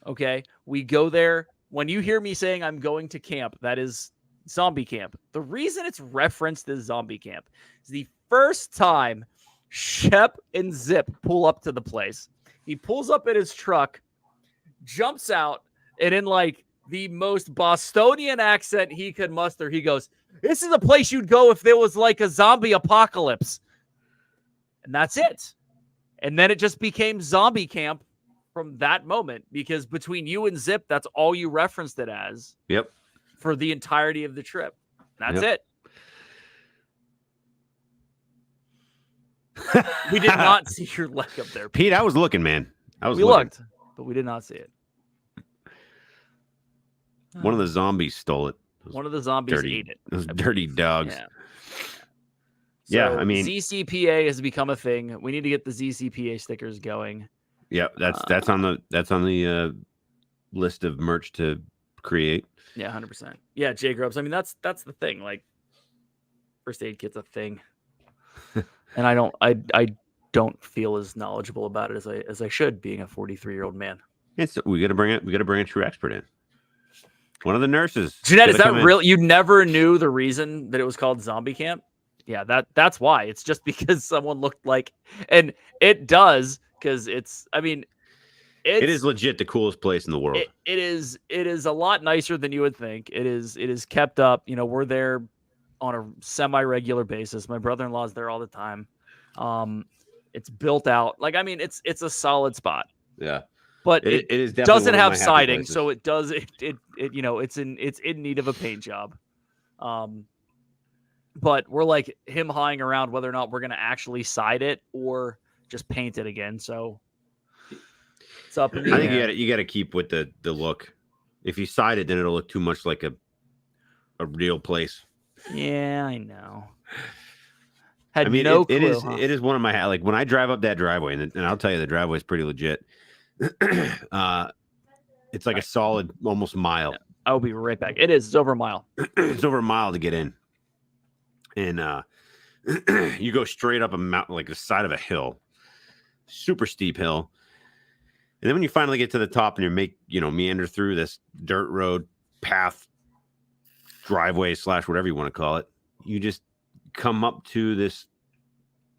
Okay, we go there. When you hear me saying I'm going to camp, that is zombie camp. The reason it's referenced as zombie camp is the first time Shep and Zip pull up to the place. He pulls up in his truck, jumps out, and in like the most Bostonian accent he could muster, he goes, "This is a place you'd go if there was like a zombie apocalypse." And that's it. And then it just became zombie camp from that moment, because between you and Zip, that's all you referenced it as. Yep. For the entirety of the trip. That's it. We did not see your leg up there, Pete. I was looking, man. We looked, but we did not see it. One of the zombies stole it. One of the zombies ate it. Those dirty dogs. Yeah. I mean, ZCPA has become a thing. We need to get the ZCPA stickers going. Yeah, that's on the list of merch to create. Yeah, 100%. Yeah, J Grubs. I mean, that's the thing. Like, first aid kit's a thing, and I don't feel as knowledgeable about it as I should, being a 43-year-old man. We got to bring a true expert in. One of the nurses. Jeanette, is Gotta that come in. real? You never knew the reason that it was called Zombie Camp? Yeah, that's why. It's just because someone looked like, and it does because it's. I mean, It is legit the coolest place in the world. It is a lot nicer than you would think. It is kept up. You know, we're there on a semi-regular basis. My brother-in-law's there all the time. It's built out. Like, I mean, it's a solid spot. Yeah. But it is definitely doesn't one of have my happy siding, places. so it does you know, it's in need of a paint job. But we're like him hawing around whether or not we're gonna actually side it or just paint it again. So it's up in the I think air. you got to keep with the look. If you side it, then it'll look too much like a real place. Yeah, I know. I mean, no it clue, is huh? it is one of my, like, when I drive up that driveway, and I'll tell you, the driveway is pretty legit. It's like a solid almost mile. I'll be right back. It's over a mile. It's over a mile to get in, and you go straight up a mountain, like the side of a hill, super steep hill. And then when you finally get to the top and you meander through this dirt road path, driveway / whatever you want to call it, you just come up to this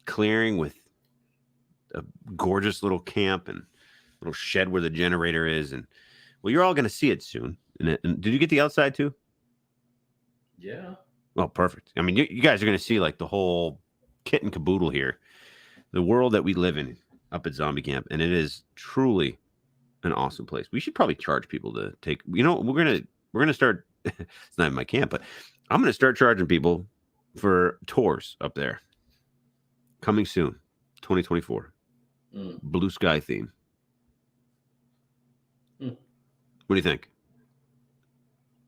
clearing with a gorgeous little camp and little shed where the generator is. And well, you're all going to see it soon. And did you get the outside too? Yeah. Oh, perfect. I mean, you guys are going to see like the whole kit and caboodle here, the world that we live in up at Zombie Camp. And it is truly an awesome place. We should probably charge people to take, we're going to start, it's not in my camp, but I'm going to start charging people for tours up there. Coming soon, 2024. Blue sky theme. What do you think?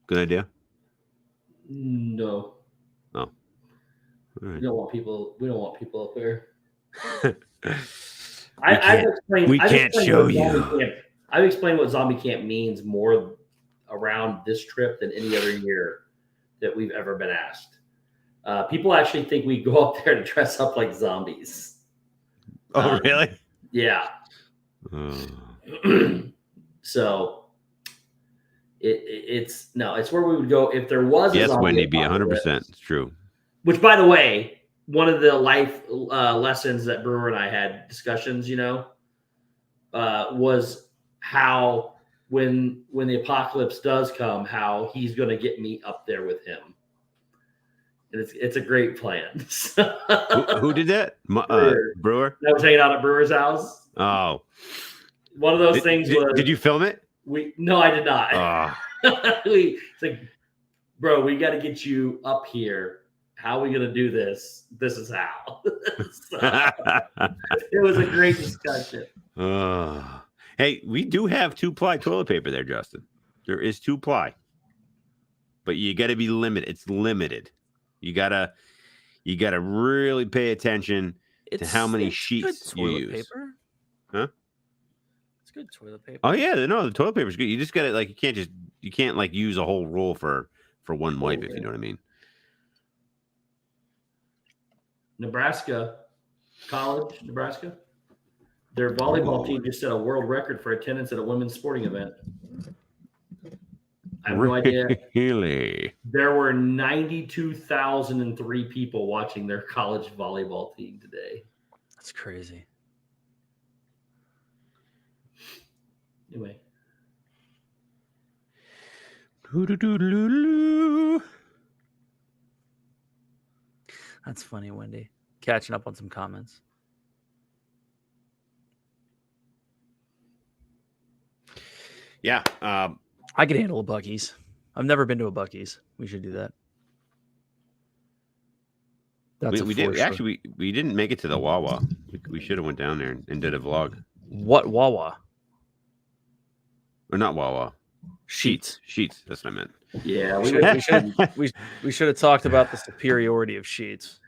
Good idea? No. Oh. All right. We don't want people up there. We can't show you. I've explained what Zombie Camp means more around this trip than any other year that we've ever been asked. People actually think we go up there to dress up like zombies. Oh, really? Yeah. So it's where we would go if there was. Yes, Wendy, be 100%. It's true. Which, by the way, one of the life lessons that Brewer and I had discussions, was how when the apocalypse does come, how he's going to get me up there with him. And it's a great plan. Who did that? Brewer? I was hanging out at Brewer's house. Oh. One of those things was... Did you film it? No, I did not. Oh. It's like, bro, we got to get you up here. How are we going to do this? This is how. So, it was a great discussion. Hey, we do have 2-ply toilet paper there, Justin. There is 2-ply. But you got to be limited. It's limited. You gotta really pay attention to how many sheets you use. Paper. Huh? It's good toilet paper. Oh yeah, no, the toilet paper's good. You just gotta you can't like use a whole roll for one wipe, if you know what I mean. Nebraska, their volleyball team just set a world record for attendance at a women's sporting event. I have no idea. Really? There were 92,003 people watching their college volleyball team today. That's crazy. Anyway. That's funny, Wendy. Catching up on some comments. Yeah. I could handle a Buc-ee's. I've never been to a Buc-ee's. We should do that. We did. Actually, we didn't make it to the Wawa. We should have went down there and did a vlog. What Wawa? Or not Wawa. Sheets. That's what I meant. Yeah, we should have talked about the superiority of Sheets.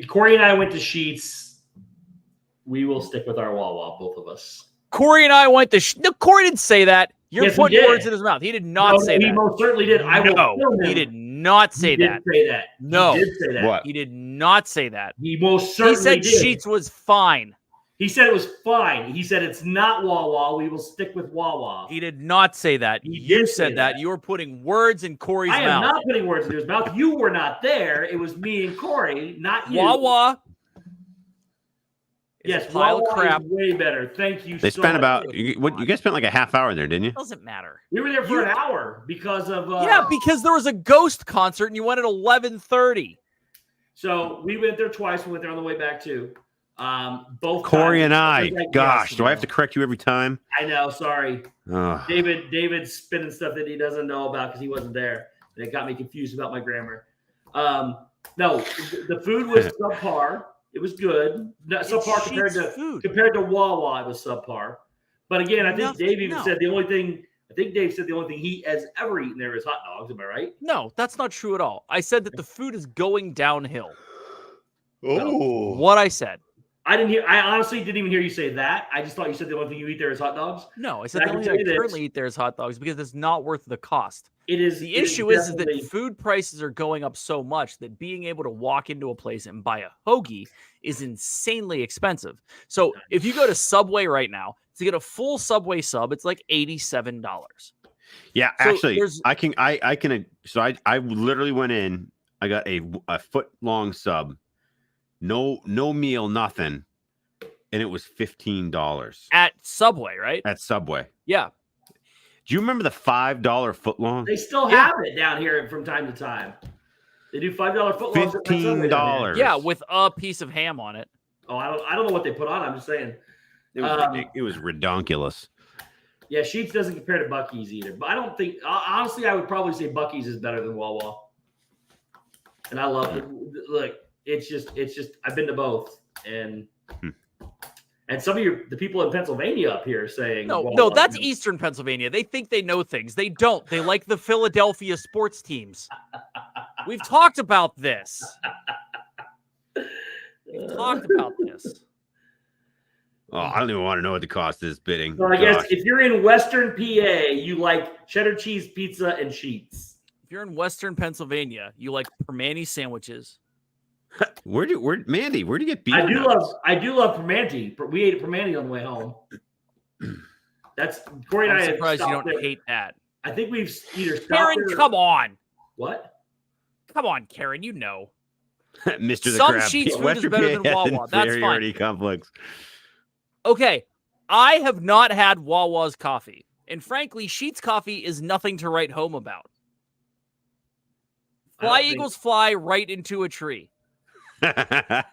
Corey and I went to Sheets. We will stick with our Wawa, both of us. Corey and I went to. No, Corey didn't say that. You're Yes, putting words in his mouth. He did not say that. He most certainly did. He did not say that. Say that. No. He did say that. What? He did not say that. He most certainly He said did. Sheets was fine. He said it was fine. He said it's not Wawa. We will stick with Wawa. He did not say that. He You did say said that. You were putting words in Corey's I am mouth. not putting words in his mouth. You were not there. It was me and Corey, not you. Wawa. is Yes, a pile Wawa of crap. is way better. Thank you. They so spent much. about you guys spent like a half hour in there, didn't you? Doesn't matter. We were there for an hour because of Yeah, because there was a Ghost concert and you went at 11:30. So we went there twice. We went there on the way back too. Both Corey times. and I. was like, Gosh, yes, do I have to correct you every time? I know. Sorry, Ugh. David's spinning stuff that he doesn't know about because he wasn't there, and it got me confused about my grammar. No, the food was subpar. It was good. Not subpar compared to Wawa. It was subpar. But again, I think Dave even said the only thing. I think Dave said the only thing he has ever eaten there is hot dogs. Am I right? No, that's not true at all. I said that the food is going downhill. Oh, What I said. I honestly didn't even hear you say that. I just thought you said the only thing you eat there is hot dogs. No, I said the only thing I currently eat there is hot dogs because it's not worth the cost. It is. The issue is that food prices are going up so much that being able to walk into a place and buy a hoagie is insanely expensive. So if you go to Subway right now to get a full Subway sub, it's like $87. yeah. So Actually, I can. So I literally went in. I got a foot long sub, no meal, nothing, and it was $15 at Subway, right? at Subway. Yeah. Do you remember the $5 footlong? They still have it down here from time to time. They do $5 footlongs. $15. Yeah, with a piece of ham on it. Oh, I don't know what they put on. I'm just saying. It was redonkulous. Yeah, Sheetz doesn't compare to Buc-ee's either. But I don't think honestly, I would probably say Buc-ee's is better than Wawa. And I love it. Look, it's just I've been to both, and some of the people in Pennsylvania up here saying no, that's Eastern Pennsylvania. They think they know things. They don't. They like the Philadelphia sports teams. We've talked about this. We've talked about this. Oh, I don't even want to know what the cost is bidding. So I guess if you're in Western PA, you like cheddar cheese pizza and Sheetz. If you're in Western Pennsylvania, you like Permane sandwiches. Mandy, where'd you get beef? I do love Permane. We ate at Permane on the way home. That's Corey and I'm I. surprised you don't hate that. I think we've either stopped Karen, come on. What? Come on, Karen. You know. Mr. the Some Crab. Sheetz food is better than Wawa. That's fine. Complex. Okay, I have not had Wawa's coffee. And frankly, Sheetz coffee is nothing to write home about. Fly, Eagles, fly right into a tree. I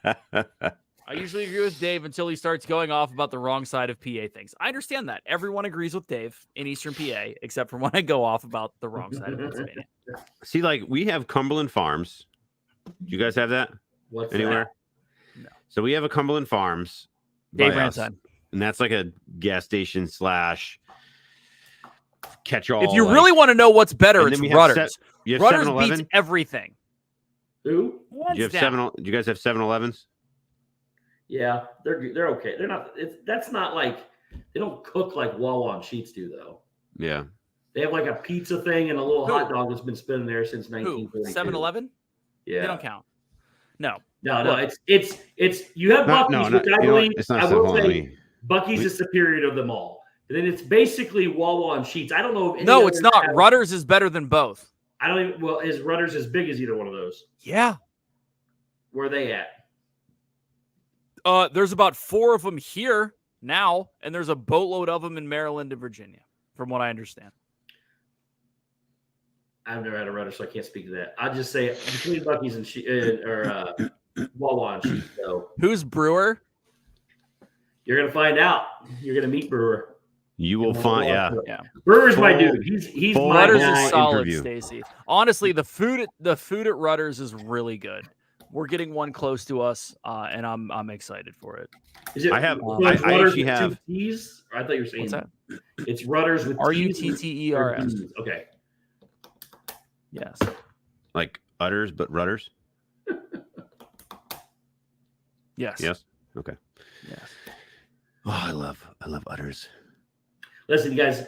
usually agree with Dave until he starts going off about the wrong side of PA things. I understand that. Everyone agrees with Dave in Eastern PA, except for when I go off about the wrong side of Pennsylvania. See, like, we have Cumberland Farms. Do you guys have that? What's anywhere? That? No. So we have a Cumberland Farms. Dave Ranson. And that's like a gas station / catch-all. If you really want to know what's better, it's Rudders. Rudders 7-Eleven? beats everything. Who? Do you guys have 7-Elevens? Yeah, they're okay. They're not. That's not like they don't cook like Wawa and Sheetz do though. Yeah. They have like a pizza thing and a little hot dog that's been spinning there since 1942. 7-Eleven? Yeah, they don't count. No. It's you have Buc-ee's, which I believe I will say Buc-ee's is superior to them all. But then it's basically Wawa and Sheetz. I don't know if no, it's not. Rudders is better than both. I don't even. Well, is Rudders as big as either one of those? Yeah. Where are they at? There's about 4 of them here now, and there's a boatload of them in Maryland and Virginia, from what I understand. I've never had a Rudder, so I can't speak to that. I'll just say between Buc-ee's and Wawa and Sheetz. So who's Brewer? You're gonna find out. You're gonna meet Brewer. You will find, yeah. Brewer's my dude. He's my Rudders guy. is solid, Stacy. Honestly, the food at Rudders is really good. We're getting one close to us, and I'm excited for it. Is it? I have. I actually have. 2 T's? Or I thought you were saying what's that? It's Rudders with Rutters. Okay. Yes. Like udders, but rudders. Yes. Yes. Okay. Yes. Oh, I love Udders. Listen, guys,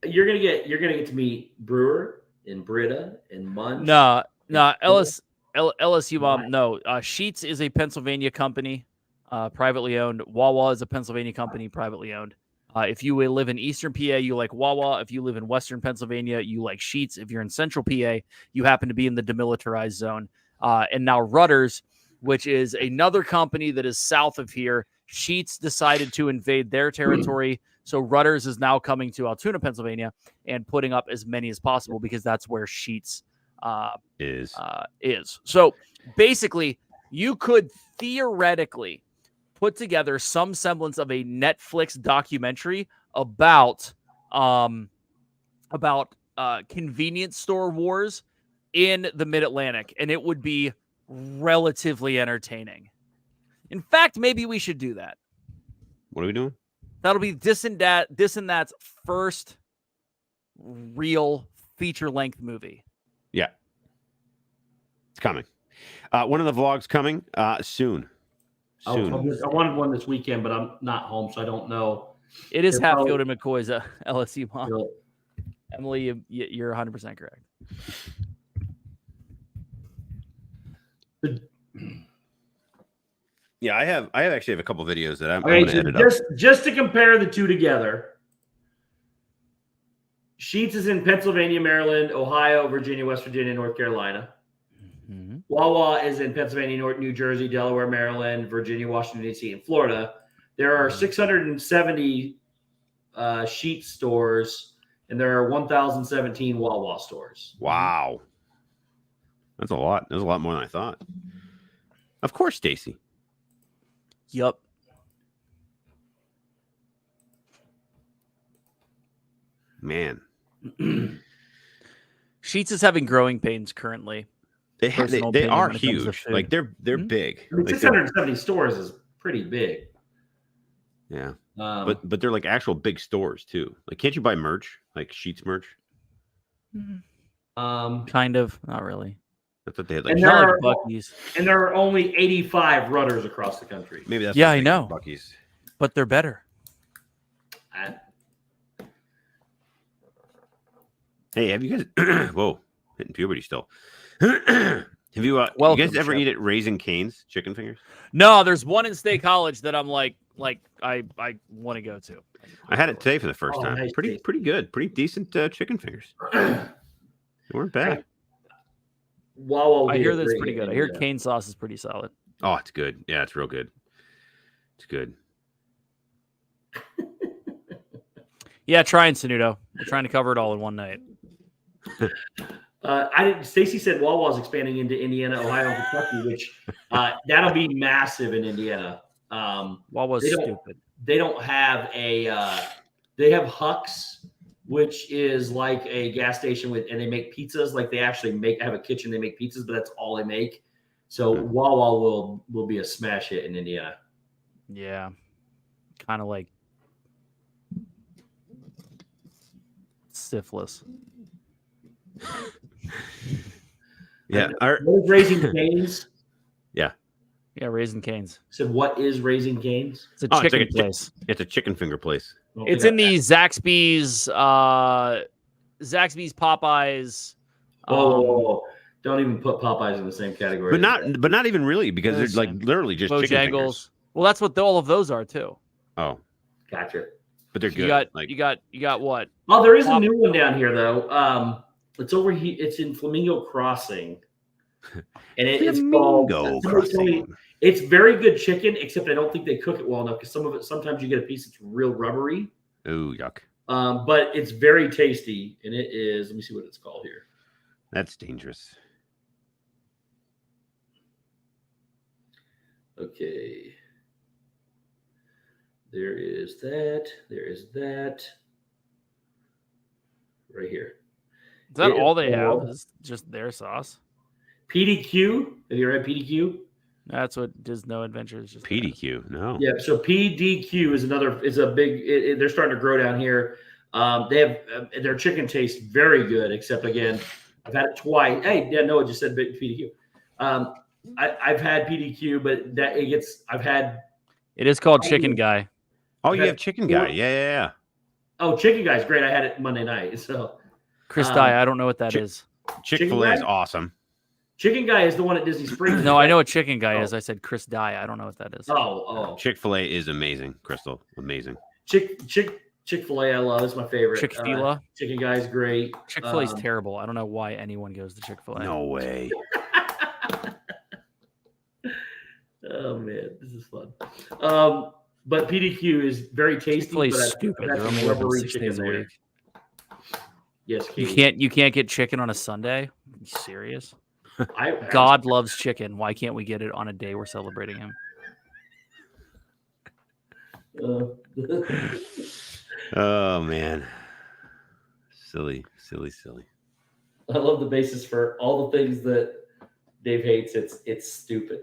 you're gonna get to meet Brewer and Britta and Munch. No, LSU mom. No, Sheetz is a Pennsylvania company. privately owned. Wawa is a Pennsylvania company, privately owned. If you live in Eastern PA, you like Wawa. If you live in Western Pennsylvania, you like Sheetz. If you're in Central PA, you happen to be in the demilitarized zone. And now Rutter's, which is another company that is south of here. Sheetz decided to invade their territory. So Rutter's is now coming to Altoona, Pennsylvania, and putting up as many as possible because that's where Sheetz is. So basically, you could theoretically put together some semblance of a Netflix documentary about convenience store wars in the Mid-Atlantic, and it would be relatively entertaining. In fact, maybe we should do that. What are we doing? That'll be This and That's first real feature-length movie. Yeah. It's coming. One of the vlogs coming soon. I wanted one this weekend, but I'm not home, so I don't know. It is Hatfield and McCoy's LSU mom. Emily, you're 100% correct. Yeah, I actually have a couple videos that I'm okay, going to edit up. Just to compare the two together. Sheetz is in Pennsylvania, Maryland, Ohio, Virginia, West Virginia, North Carolina. Mm-hmm. Wawa is in Pennsylvania, New Jersey, Delaware, Maryland, Virginia, Washington, D.C., and Florida. There are 670 Sheetz stores, and there are 1,017 Wawa stores. Wow. That's a lot. There's a lot more than I thought. Of course, Stacy. Yup. Man. Sheetz is having growing pains currently. They are huge. Like they're big. I mean, 670 stores is pretty big. Yeah. But they're like actual big stores too. Like, can't you buy merch? Like Sheetz merch? Kind of. Not really. I thought they had like, and there are only 85 Rudders across the country. Maybe that's I know. Buc-ee's. But they're better. Hey, have you guys whoa, hitting puberty still. Have you you guys ever eat at Raising Cane's chicken fingers? No, there's one in State College that I'm like I want to go to. I had it today for the first time. Nice. Pretty good. Pretty decent chicken fingers. They weren't bad. Wawa, I hear that's pretty good. I hear cane sauce is pretty solid. Oh, it's good. Yeah, it's real good. It's good. Yeah, trying Sanudo. We're trying to cover it all in one night. Stacy said Wawa's expanding into Indiana, Ohio, and Kentucky, which that'll be massive in Indiana. Wawa's stupid. They don't have they have Huck's, which is like a gas station and they make pizzas. Like they actually have a kitchen. They make pizzas, but that's all they make. So Wawa will be a smash hit in Indiana. Yeah, kind of like syphilis. Yeah. Raising Cane's. Yeah. Yeah, Raising Cane's. Said, what is Raising Cane's? It's a chicken place. It's a chicken finger place. Okay. It's in the Zaxby's, Popeyes. Don't even put Popeyes in the same category. But not even really, because they're like literally just chicken fingers. Well, that's what all of those are too. Oh, gotcha. But they're good. You got what? Oh, there is a new one down here though. It's over here. It's in Flamingo Crossing, and it's called Crossing. It's very good chicken, except I don't think they cook it well enough because sometimes you get a piece that's real rubbery. Oh, yuck. But it's very tasty, and it is. Let me see what it's called here. That's dangerous. Okay. There is that. There is that. Right here. Is that all they have? Is just their sauce? PDQ. Have you ever had PDQ? That's what No Adventures. Just PDQ. No. Yeah. So PDQ is a big. They're starting to grow down here. They have their chicken tastes very good, except again, I've had it twice. Hey, yeah, no, it just said PDQ. I've had PDQ, but It is called Chicken Guy. Oh, you have Chicken Guy. Yeah. Oh, Chicken Guy's great. I had it Monday night. So Chris Dye, I don't know what that is. Chick-fil-A is awesome. Chicken Guy is the one at Disney Springs. No, I know what Chicken Guy Oh. is. I said Chris Dye. I don't know what that is. Oh. Chick-fil-A is amazing, Crystal. Amazing. Chick-fil-A I love. It's my favorite. Chick-fil-A. Chicken Guy is great. Chick-fil-A is terrible. I don't know why anyone goes to Chick-fil-A. No way. Oh man, this is fun. But PDQ is very tasty. Chick-fil-A is but stupid. I've got They're some only open rubbery 6 chicken days a there. week. Yes, You can't get chicken on a Sunday. Are you serious? I God loves chicken. Why can't we get it on a day we're celebrating him? Oh man. Silly. I love the basis for all the things that Dave hates. It's stupid.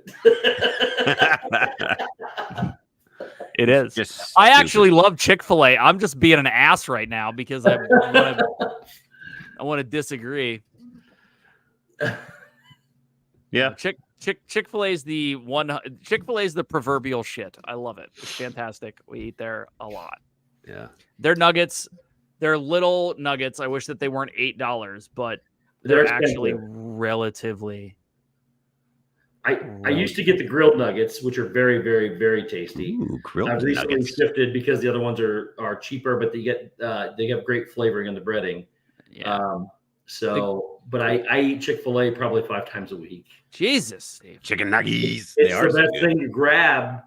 It is. Just I stupid. actually love Chick-fil-A. I'm just being an ass right now because I want to disagree. Yeah. Chick-fil-A is the one. Chick-fil-A is the proverbial shit. I love it. It's fantastic. We eat there a lot. Yeah. Their nuggets, they're little nuggets. I wish that they weren't $8, but They're they're actually expensive. relatively. I used to get the grilled nuggets, which are very, very, very tasty. Ooh, grilled I've recently nuggets. shifted because the other ones are cheaper, but they have great flavoring in the breading. Yeah. But I eat Chick-fil-A probably 5 times a week. Jesus. Dave. Chicken nuggets. It's They are the so best good. thing to grab.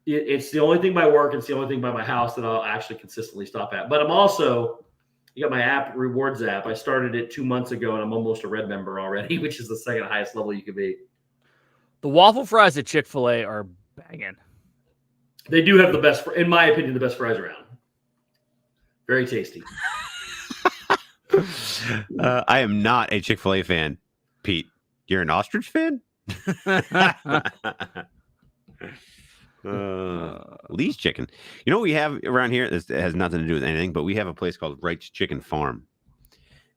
It's the only thing by work. It's the only thing by my house that I'll actually consistently stop at. But you got my app, rewards app. I started it 2 months ago, and I'm almost a red member already, which is the second highest level you could be. The waffle fries at Chick-fil-A are banging. They do have the best, in my opinion, the best fries around. Very tasty. I am not a Chick-fil-A fan, Pete. You're an ostrich fan? Lee's Chicken. You know what we have around here? This has nothing to do with anything, but we have a place called Wright's Chicken Farm.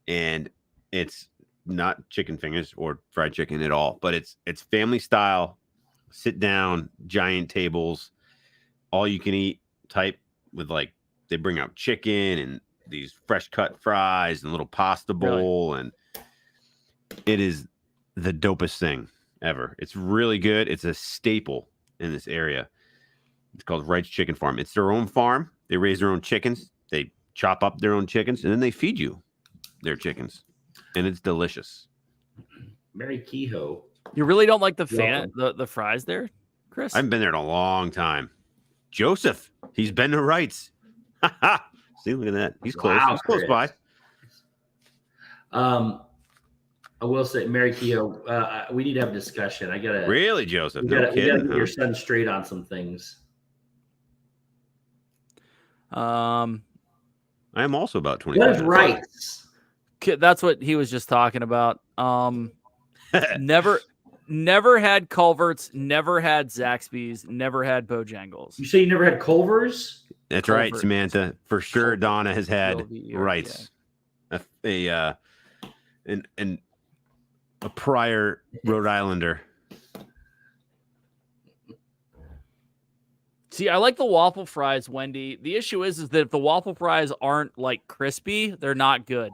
And it's not chicken fingers or fried chicken at all, but it's family style, sit down, giant tables, all you can eat type with they bring out chicken and these fresh cut fries and little pasta bowl. And it is the dopest thing ever. It's really good. It's a staple in this area. It's called Wright's Chicken Farm. It's their own farm. They raise their own chickens. They chop up their own chickens and then they feed you their chickens. And it's delicious. Mary Kehoe. You really don't like the Welcome. the fries there, Chris? I haven't been there in a long time. Joseph, he's been to Wright's. See, look at that. He's close. Wow, He's close Chris. by. I will say, Mary Kehoe, we need to have a discussion. I gotta Really, Joseph? we No gotta kidding. get huh? your son straight on some things. I am also about 20. What is rights? That's what he was just talking about. Never had Culver's, never had Zaxby's, never had Bojangles. You say you never had Culver's? That's right, Culver's. Samantha. For sure, Donna has had L-V-E-R, Wright's. A prior Rhode Islander. See, I like the waffle fries, Wendy. The issue is that if the waffle fries aren't crispy, they're not good.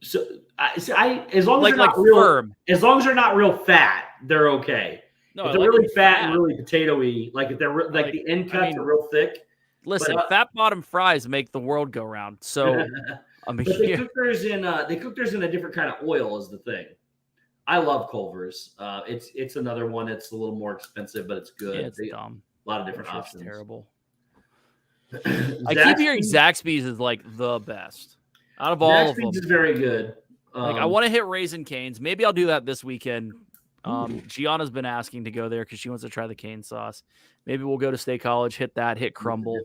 So as long as Like they're not real, firm. as long as they're not real fat, they're okay. No, if I they're like really them fat and really potatoey, like if they're Like, the end cuts I mean, are real thick. Listen, but, fat bottom fries make the world go round. So I mean, But they cook theirs in a different kind of oil is the thing. I love Culver's. It's another one that's a little more expensive, but it's good. yeah, it's They- dumb. a lot of different It's options. terrible. I keep hearing Zaxby's Zaxby's is the best out of all of them. Zaxby's is very good. I want to hit Raisin Canes. Maybe I'll do that this weekend. Gianna's been asking to go there because she wants to try the cane sauce. Maybe we'll go to State College, hit Crumble.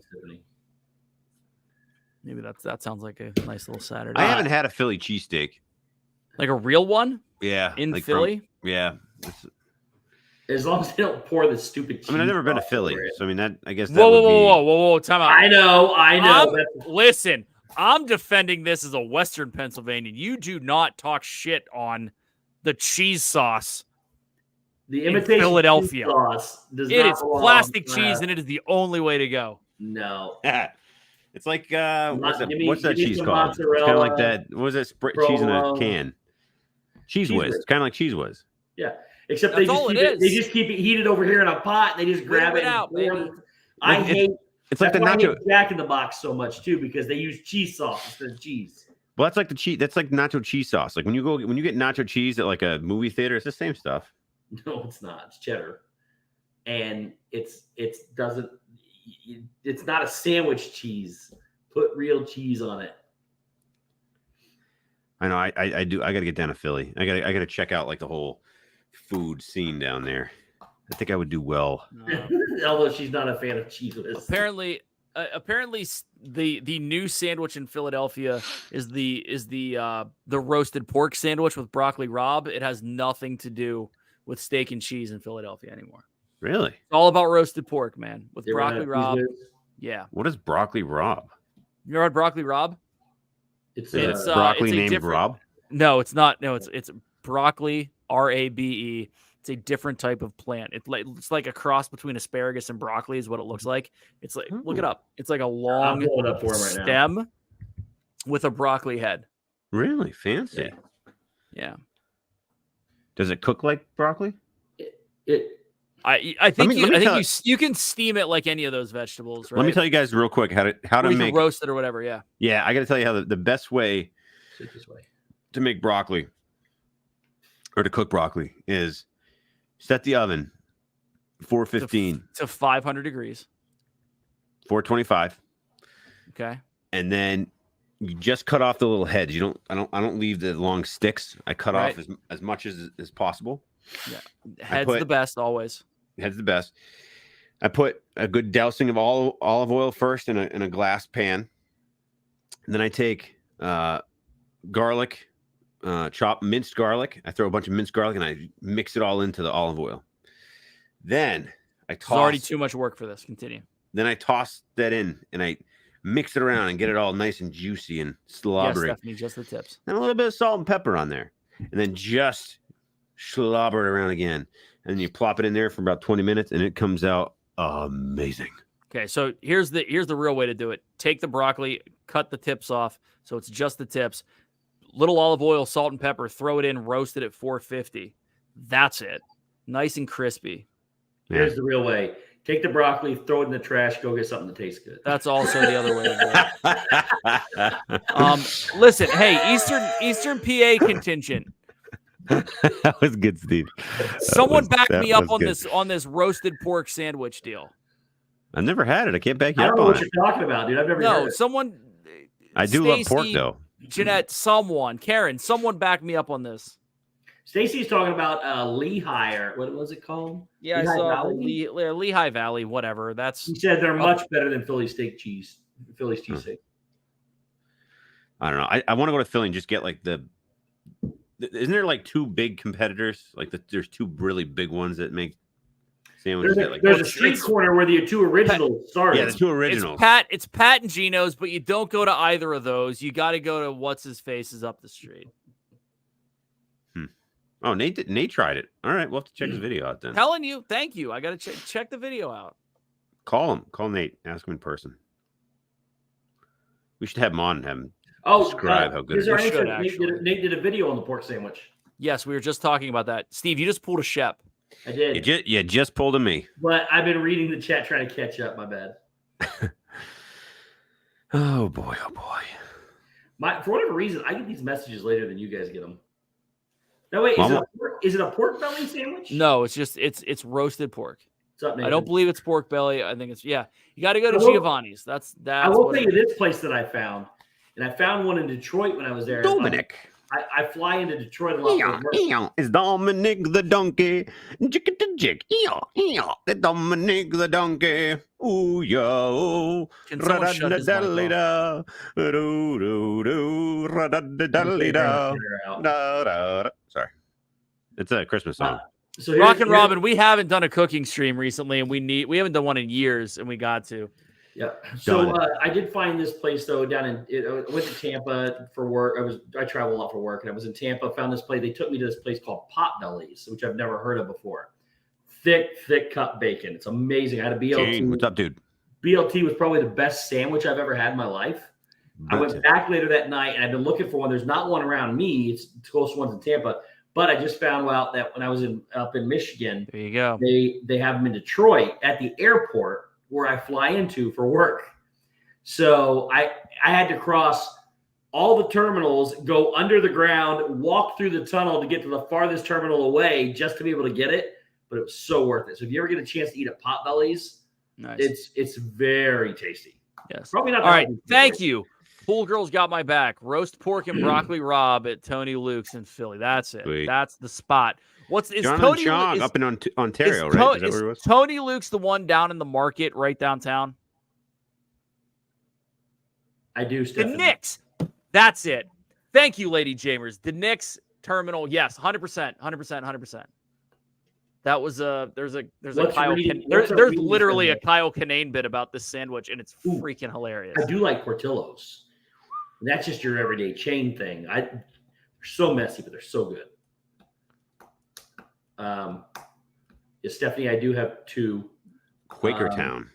Maybe that sounds like a nice little Saturday. I haven't had a Philly cheesesteak. Like a real one Yeah. in like Philly. Yeah. As long as they don't pour the stupid cheese. I mean, I've never been to sauce Philly. over it. So, I mean, I guess that Whoa, would whoa, be... whoa, time out. I know. Listen, I'm defending this as a Western Pennsylvanian. You do not talk shit on the cheese sauce. The in imitation Philadelphia. cheese sauce does It not is belong. plastic cheese, and it is the only way to go. No. It's like, what's that give me cheese some called? It's kind of like mozzarella, that. What was that cheese in a provolone. can? Cheese Cheese Whiz. Whiz. It's kind of like Cheese Whiz. Yeah. Except That's they just all keep it it. They is. just keep it heated over here in a pot. And they just grab Whip it it and out, pour baby. it. I hate. It's like That's the why I nacho. hate Jack in the Box so much too, because they use cheese sauce instead of cheese. Well, that's like the cheese. That's like nacho cheese sauce. Like when you get nacho cheese at like a movie theater, it's the same stuff. No, it's not. It's cheddar, and it's not a sandwich cheese. Put real cheese on it. I know. I do. I got to get down to Philly. I got to check out like the whole food scene down there. I think I would do well. Although she's not a fan of cheese whiz. Apparently, the new sandwich in Philadelphia is the roasted pork sandwich with broccoli rabe. It has nothing to do with steak and cheese in Philadelphia anymore. Really? It's all about roasted pork, man, with You ever broccoli had cheese rabe. whiz? Yeah, What is broccoli rabe? you ever had broccoli rabe? It's Broccoli it's a named different- Rob. No, it's not. No, it's broccoli, RABE. It's a different type of plant. It's like a cross between asparagus and broccoli is what it looks like. It's like, look it up. It's like a I'm long pulling it up for him right now. stem with a broccoli head. Really fancy. Yeah. Does it cook like broccoli? I think Let me tell you can steam it like any of those vegetables, right? Let me tell you guys real quick how to Or you can make. roast it or whatever. Yeah. Yeah, I got to tell you how the best way Sit this way. to make broccoli or to cook broccoli is set the oven 415, To 500 degrees. 425, Okay. and then you just cut off the little heads. I don't leave the long sticks. I cut off as much as possible. Yeah. Head's the best always. Head's the best. I put a good dousing of olive oil first in a glass pan. And then I take garlic, chopped minced garlic. I throw a bunch of minced garlic and I mix it all into the olive oil. Then I toss. It's already too much work for this. Continue. Then I toss that in and I mix it around and get it all nice and juicy and slobbery. Yes, Stephanie, just the tips. And a little bit of salt and pepper on there. And then just slobber it around again. And you plop it in there for about 20 minutes and it comes out amazing. Okay, so here's the real way to do it. Take the broccoli, cut the tips off, so it's just the tips. Little olive oil, salt and pepper, throw it in, roast it at 450. That's it. Nice and crispy. Here's the real way. Take the broccoli, throw it in the trash, go get something that tastes good. That's also the other way to do it. Listen, hey, Eastern PA contingent. That was good, Steve. Someone back that me up was on good. this roasted pork sandwich deal. I've never had it. I can't back you I up don't know on what it. you're talking about, dude. I've never heard No, it. someone. I do love pork Stacey, though. Jeanette, Karen, someone back me up on this. Stacy's talking about Lehigh, or what was it called? Yeah, Lehigh I saw Valley? Lehigh Valley, whatever. That's He said they're much better than Philly's cheesesteak. I don't know. I want to go to Philly and just get like isn't there like two big competitors? Like there's two really big ones that make sandwiches. There's a street corner where the two originals started. Yeah, the two originals. It's Pat and Gino's, but you don't go to either of those. You got to go to what's his face is up the street. Oh, Nate tried it. All right, we'll have to check his video out then. Telling you, thank you. I got to check the video out. Call him. Call Nate. Ask him in person. We should have him on and have him describe how good it here's is. our answer. Nate did a video on the pork sandwich. Yes, we were just talking about that. Steve, you just pulled a Shep. I did. You just pulled a me. But I've been reading the chat trying to catch up. My bad. Oh boy. Oh boy. For whatever reason, I get these messages later than you guys get them. No, wait. Is it a pork belly sandwich? No, it's roasted pork. What's up, Nathan? I don't believe it's pork belly. I think it's You got to go to Giovanni's. That's. I will tell you this place that I found, and I found one in Detroit when I was there. Dominic. I fly into Detroit a lot. It's Dominic the donkey. The Dominic the donkey. Ooh, yo. Can someone shut his mic off? Sorry. It's a Christmas song. So Rockin' Robin, we haven't done a cooking stream recently, and we haven't done one in years, and we got to. Yeah. So I did find this place though down I went to Tampa for work. I travel a lot for work, and I was in Tampa. Found this place. They took me to this place called Potbelly's, which I've never heard of before. Thick cut bacon. It's amazing. I had a BLT. Gene, what's up, dude? BLT was probably the best sandwich I've ever had in my life. I went back later that night, and I've been looking for one. There's not one around me. It's the closest one's in Tampa. But I just found out that when I was up in Michigan, There you go. they have them in Detroit at the airport where I fly into for work. So I had to cross all the terminals, go under the ground, walk through the tunnel to get to the farthest terminal away just to be able to get it. But it was so worth it. So if you ever get a chance to eat at Potbelly's, Nice. it's very tasty. Yes. Probably not. All right. Thank you. Pool Girls got my back. Roast pork and broccoli Rob at Tony Luke's in Philly. That's it. Sweet. That's the spot. Jonathan Tony Chong is, up in Ontario, is right? Is that where it was? Tony Luke's the one down in the market right downtown? I do, The Stephanie. Knicks. That's it. Thank you, Lady Jamers. The Knicks terminal. Yes, 100%. That was there's a Kyle there's literally a Kyle Kinane bit about this sandwich, and it's freaking hilarious. I do like Portillo's. That's just your everyday chain thing. They're so messy, but they're so good. Yeah, Stephanie, I do have two. Quakertown.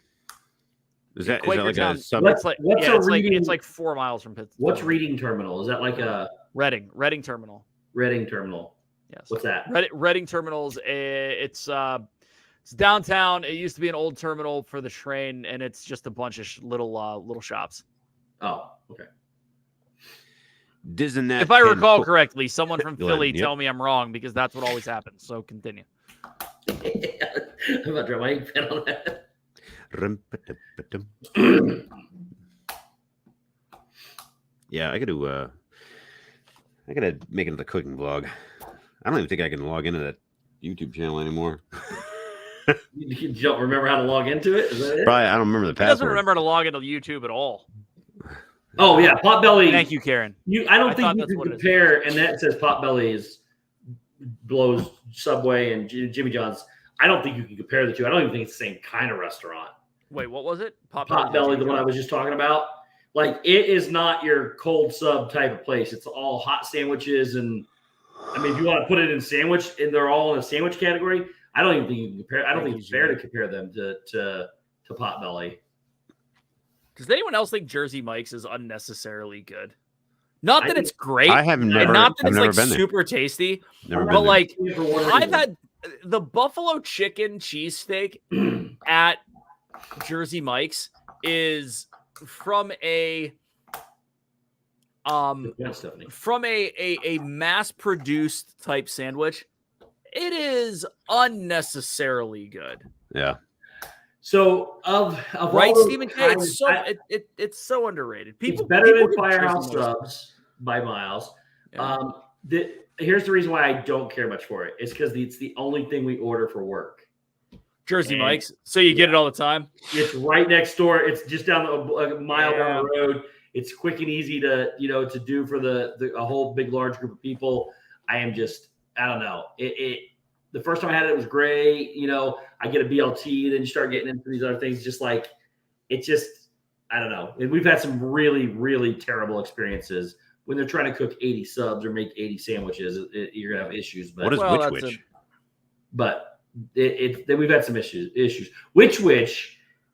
Is that Quakertown, like a sub? It's like 4 miles from Pittsburgh. What's Reading Terminal? Is that like a Reading Terminal? Reading Terminal. Yes. What's that? Reading Terminals. It's downtown. It used to be an old terminal for the train, and it's just a bunch of little shops. Oh, okay. Disney. If I recall correctly, someone from Philly Yep. tell me I'm wrong because that's what always happens. So continue. I'm about to drop my ink pen on that. Yeah, I gotta make another cooking vlog. I don't even think I can log into that YouTube channel anymore. You don't remember how to log into it? Is that it? Probably I don't remember the He doesn't password. remember to log into YouTube at all. Oh yeah, Potbelly. Thank you, Karen. I don't I think thought you that's can what it is. compare, and that says Potbelly's blows Subway and Jimmy John's. I don't think you can compare the two. I don't even think it's the same kind of restaurant. Wait, what was it? Potbelly, the one I was just talking about. Like, it is not your cold sub type of place. It's all hot sandwiches, and I mean, if you want to put it in sandwich, and they're all in a sandwich category, I don't even think you can compare. I don't think it's fair to compare them to Potbelly. Does anyone else think Jersey Mike's is unnecessarily good? Not that it's great. I have never. and not that I've it's never like been there. super tasty, Never been but there. like For one I've reason. had the buffalo chicken cheesesteak at Jersey Mike's is from a Yeah, Stephanie. mass produced type sandwich. It is unnecessarily good. Yeah. So of Right, all those Stephen K. kinds, It's so it's so underrated. it's better than get Firehouse Jersey Mike's. Subs by miles. Yeah. Here's the reason why I don't care much for it. It's because it's the only thing we order for work. Jersey And- Mike's. So you get it all the time. It's right next door. It's just down a mile down the road. It's quick and easy to do for a whole big large group of people. I don't know. The first time I had it was great. I get a BLT, then you start getting into these other things. I don't know. And we've had some really, really terrible experiences when they're trying to cook 80 subs or make 80 sandwiches. You're gonna have issues. But What is Well, which? that's but we've had some issues. Which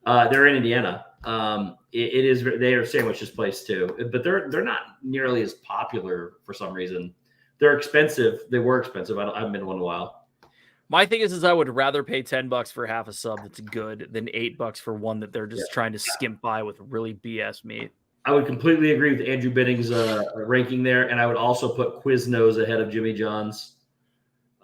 they're in Indiana. They are sandwiches place too, but they're not nearly as popular for some reason. They're expensive. They were expensive. I haven't been to one in a while. My thing is I would rather pay $10 for half a sub that's good than $8 for one that they're just trying to skimp by with really BS meat. I would completely agree with Andrew Binning's ranking there, and I would also put Quiznos ahead of Jimmy John's.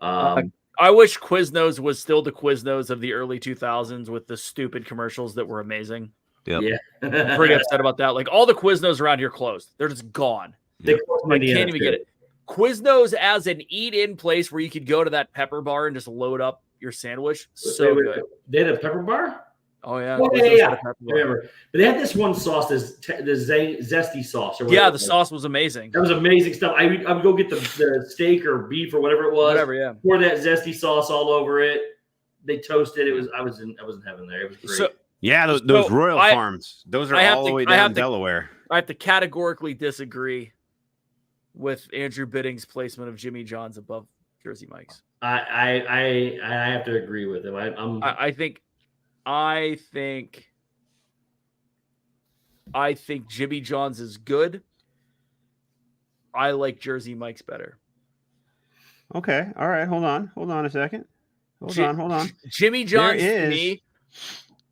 I wish Quiznos was still the Quiznos of the early 2000s with the stupid commercials that were amazing. Yep. Yeah, I'm pretty upset about that. Like all the Quiznos around here closed. They're just gone. They I can't even get it. Quiznos as an eat-in place where you could go to that pepper bar and just load up your sandwich. So good. They had a pepper bar. Oh yeah. Oh, Quiznos yeah. had a pepper I bar. remember, but they had this one sauce, the zesty sauce. Or Yeah, whatever the it was. sauce was amazing. That was amazing stuff. I would go get the steak or beef or whatever it was. Whatever, yeah. Pour that zesty sauce all over it. They toasted it. I was in heaven there. It was great. So Yeah, those So, Royal Farms. Those are I have all to- the way I down have to- Delaware. I have to categorically disagree with Andrew Bidding's placement of Jimmy John's above Jersey Mike's. I have to agree with him. I think Jimmy John's is good. I like Jersey Mike's better. Okay. All right. Hold on a second. Hold on. Jimmy John's to is- me.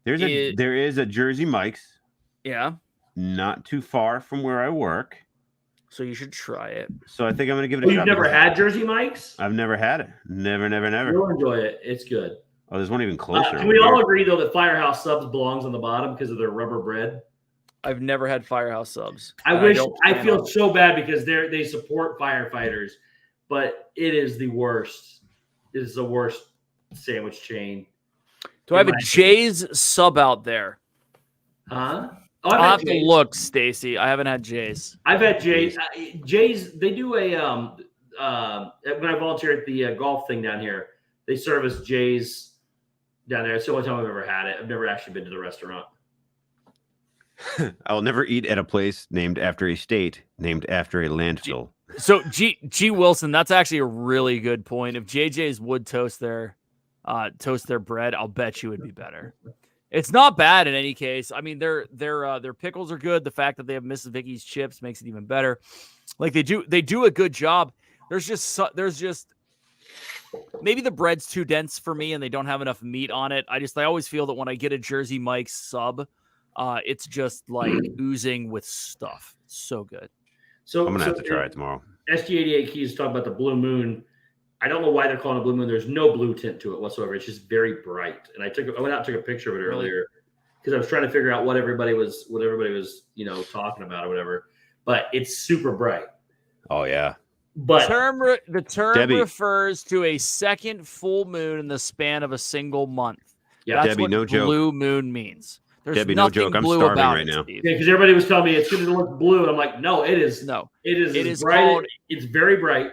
There is a Jersey Mike's Yeah. not too far from where I work. So you should try it. So I think I'm going to give it a You've shot. never because had Jersey Mike's? I've never had it. Never. You'll enjoy it. It's good. Oh, there's one even closer. Can we all agree, though, that Firehouse Subs belongs on the bottom because of their rubber bread? I've never had Firehouse Subs. I feel so bad because they support firefighters, but it is the worst. It is the worst sandwich chain. Do I have a Jay's sub out there? Huh? I'll have to look, Stacy. I haven't had Jay's. I've had Jay's. Jay's, they do a when I volunteer at the golf thing down here, they service Jay's down there. It's the only time I've ever had it. I've never actually been to the restaurant. I will never eat at a place named after a state named after a landfill. So G Wilson, that's actually a really good point. If JJ's would toast their bread, I'll bet you would be better. It's not bad in any case. I mean, their pickles are good. The fact that they have Mrs. Vicky's chips makes it even better. Like they do a good job. There's just maybe the bread's too dense for me and they don't have enough meat on it. I always feel that when I get a Jersey Mike's sub, it's just like oozing with stuff. It's so good. So I'm gonna have to try it tomorrow. SG88 Keys talking about the Blue Moon. I don't know why they're calling it Blue Moon. There's no blue tint to it whatsoever. It's just very bright. And I went out and took a picture of it earlier because I was trying to figure out what everybody was talking about or whatever. But it's super bright. Oh yeah. But the term Debbie, refers to a second full moon in the span of a single month. Yeah, that's Debbie, what no joke. blue moon means. There's Debbie, no nothing joke. I'm blue starving about right it, now. Steve. yeah, because everybody was telling me it's going to look blue, and I'm like, no, it is. No, it is. It is bright. called. It's very bright.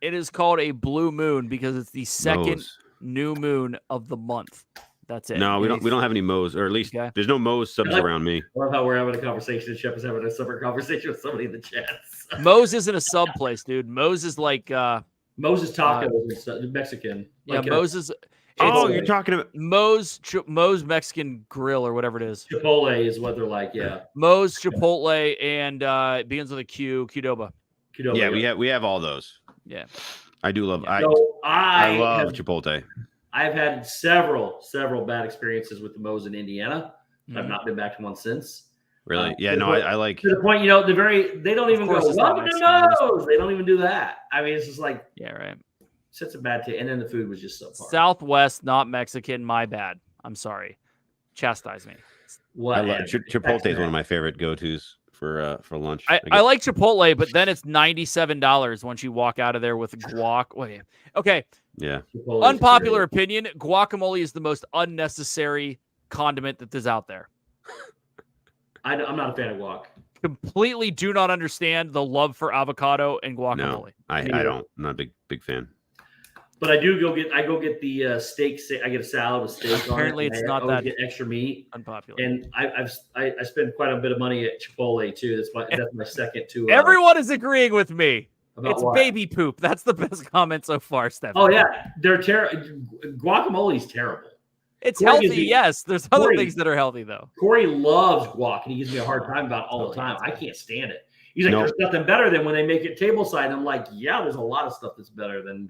It is called a blue moon because it's the second Moe's. new moon of the month. That's it. No, we don't have any Moe's, or at least Okay. there's no Moe's subs around me. I love how we're having a conversation. Shep is having a separate conversation with somebody in the chat. Moe's isn't a sub place, dude. Moe's is like Moses Tacos is Mexican. yeah, Moe's is. Oh, Chipotle. you're talking about Moe's Mexican Grill or whatever it is. Chipotle is what they're like. Yeah. Moe's, Chipotle, and it begins with a Q. Qdoba. Qdoba, yeah, we have all those. Yeah. I do love So I love Chipotle. I've had several bad experiences with the Moe's in Indiana. I've not been back to one since. Really? Yeah, no, I like To the point, they don't even go, course it's not welcome to Mexican. Moe's. They don't even do that. I mean, it's just like, Yeah, right. such a bad taste. And then the food was just so far. Southwest, not Mexican. My bad. I'm sorry. Chastise me. I love Chipotle is one of my favorite go-tos for lunch. I like Chipotle, but then it's $97 once you walk out of there with guac. Wait, okay. Yeah. Chipotle's Unpopular great. opinion: guacamole is the most unnecessary condiment that is out there. I'm not a fan of guac. Completely do not understand the love for avocado and guacamole. No, I don't. I'm not a big fan. But I go get the steak. I get a salad with steak on it. Apparently it's and not I always that get extra meat. Unpopular. And I spend quite a bit of money at Chipotle too. That's my second to. Everyone is agreeing with me. About It's what? baby poop. That's the best comment so far, Steph. Oh yeah, they're terrible. Guacamole's terrible. It's Corey healthy, gives me- yes. There's other Corey- things that are healthy though. Corey loves guac, and he gives me a hard time about it all the time. I can't stand it. He's like, Nope. there's nothing better than when they make it table side. I'm like, yeah, there's a lot of stuff that's better than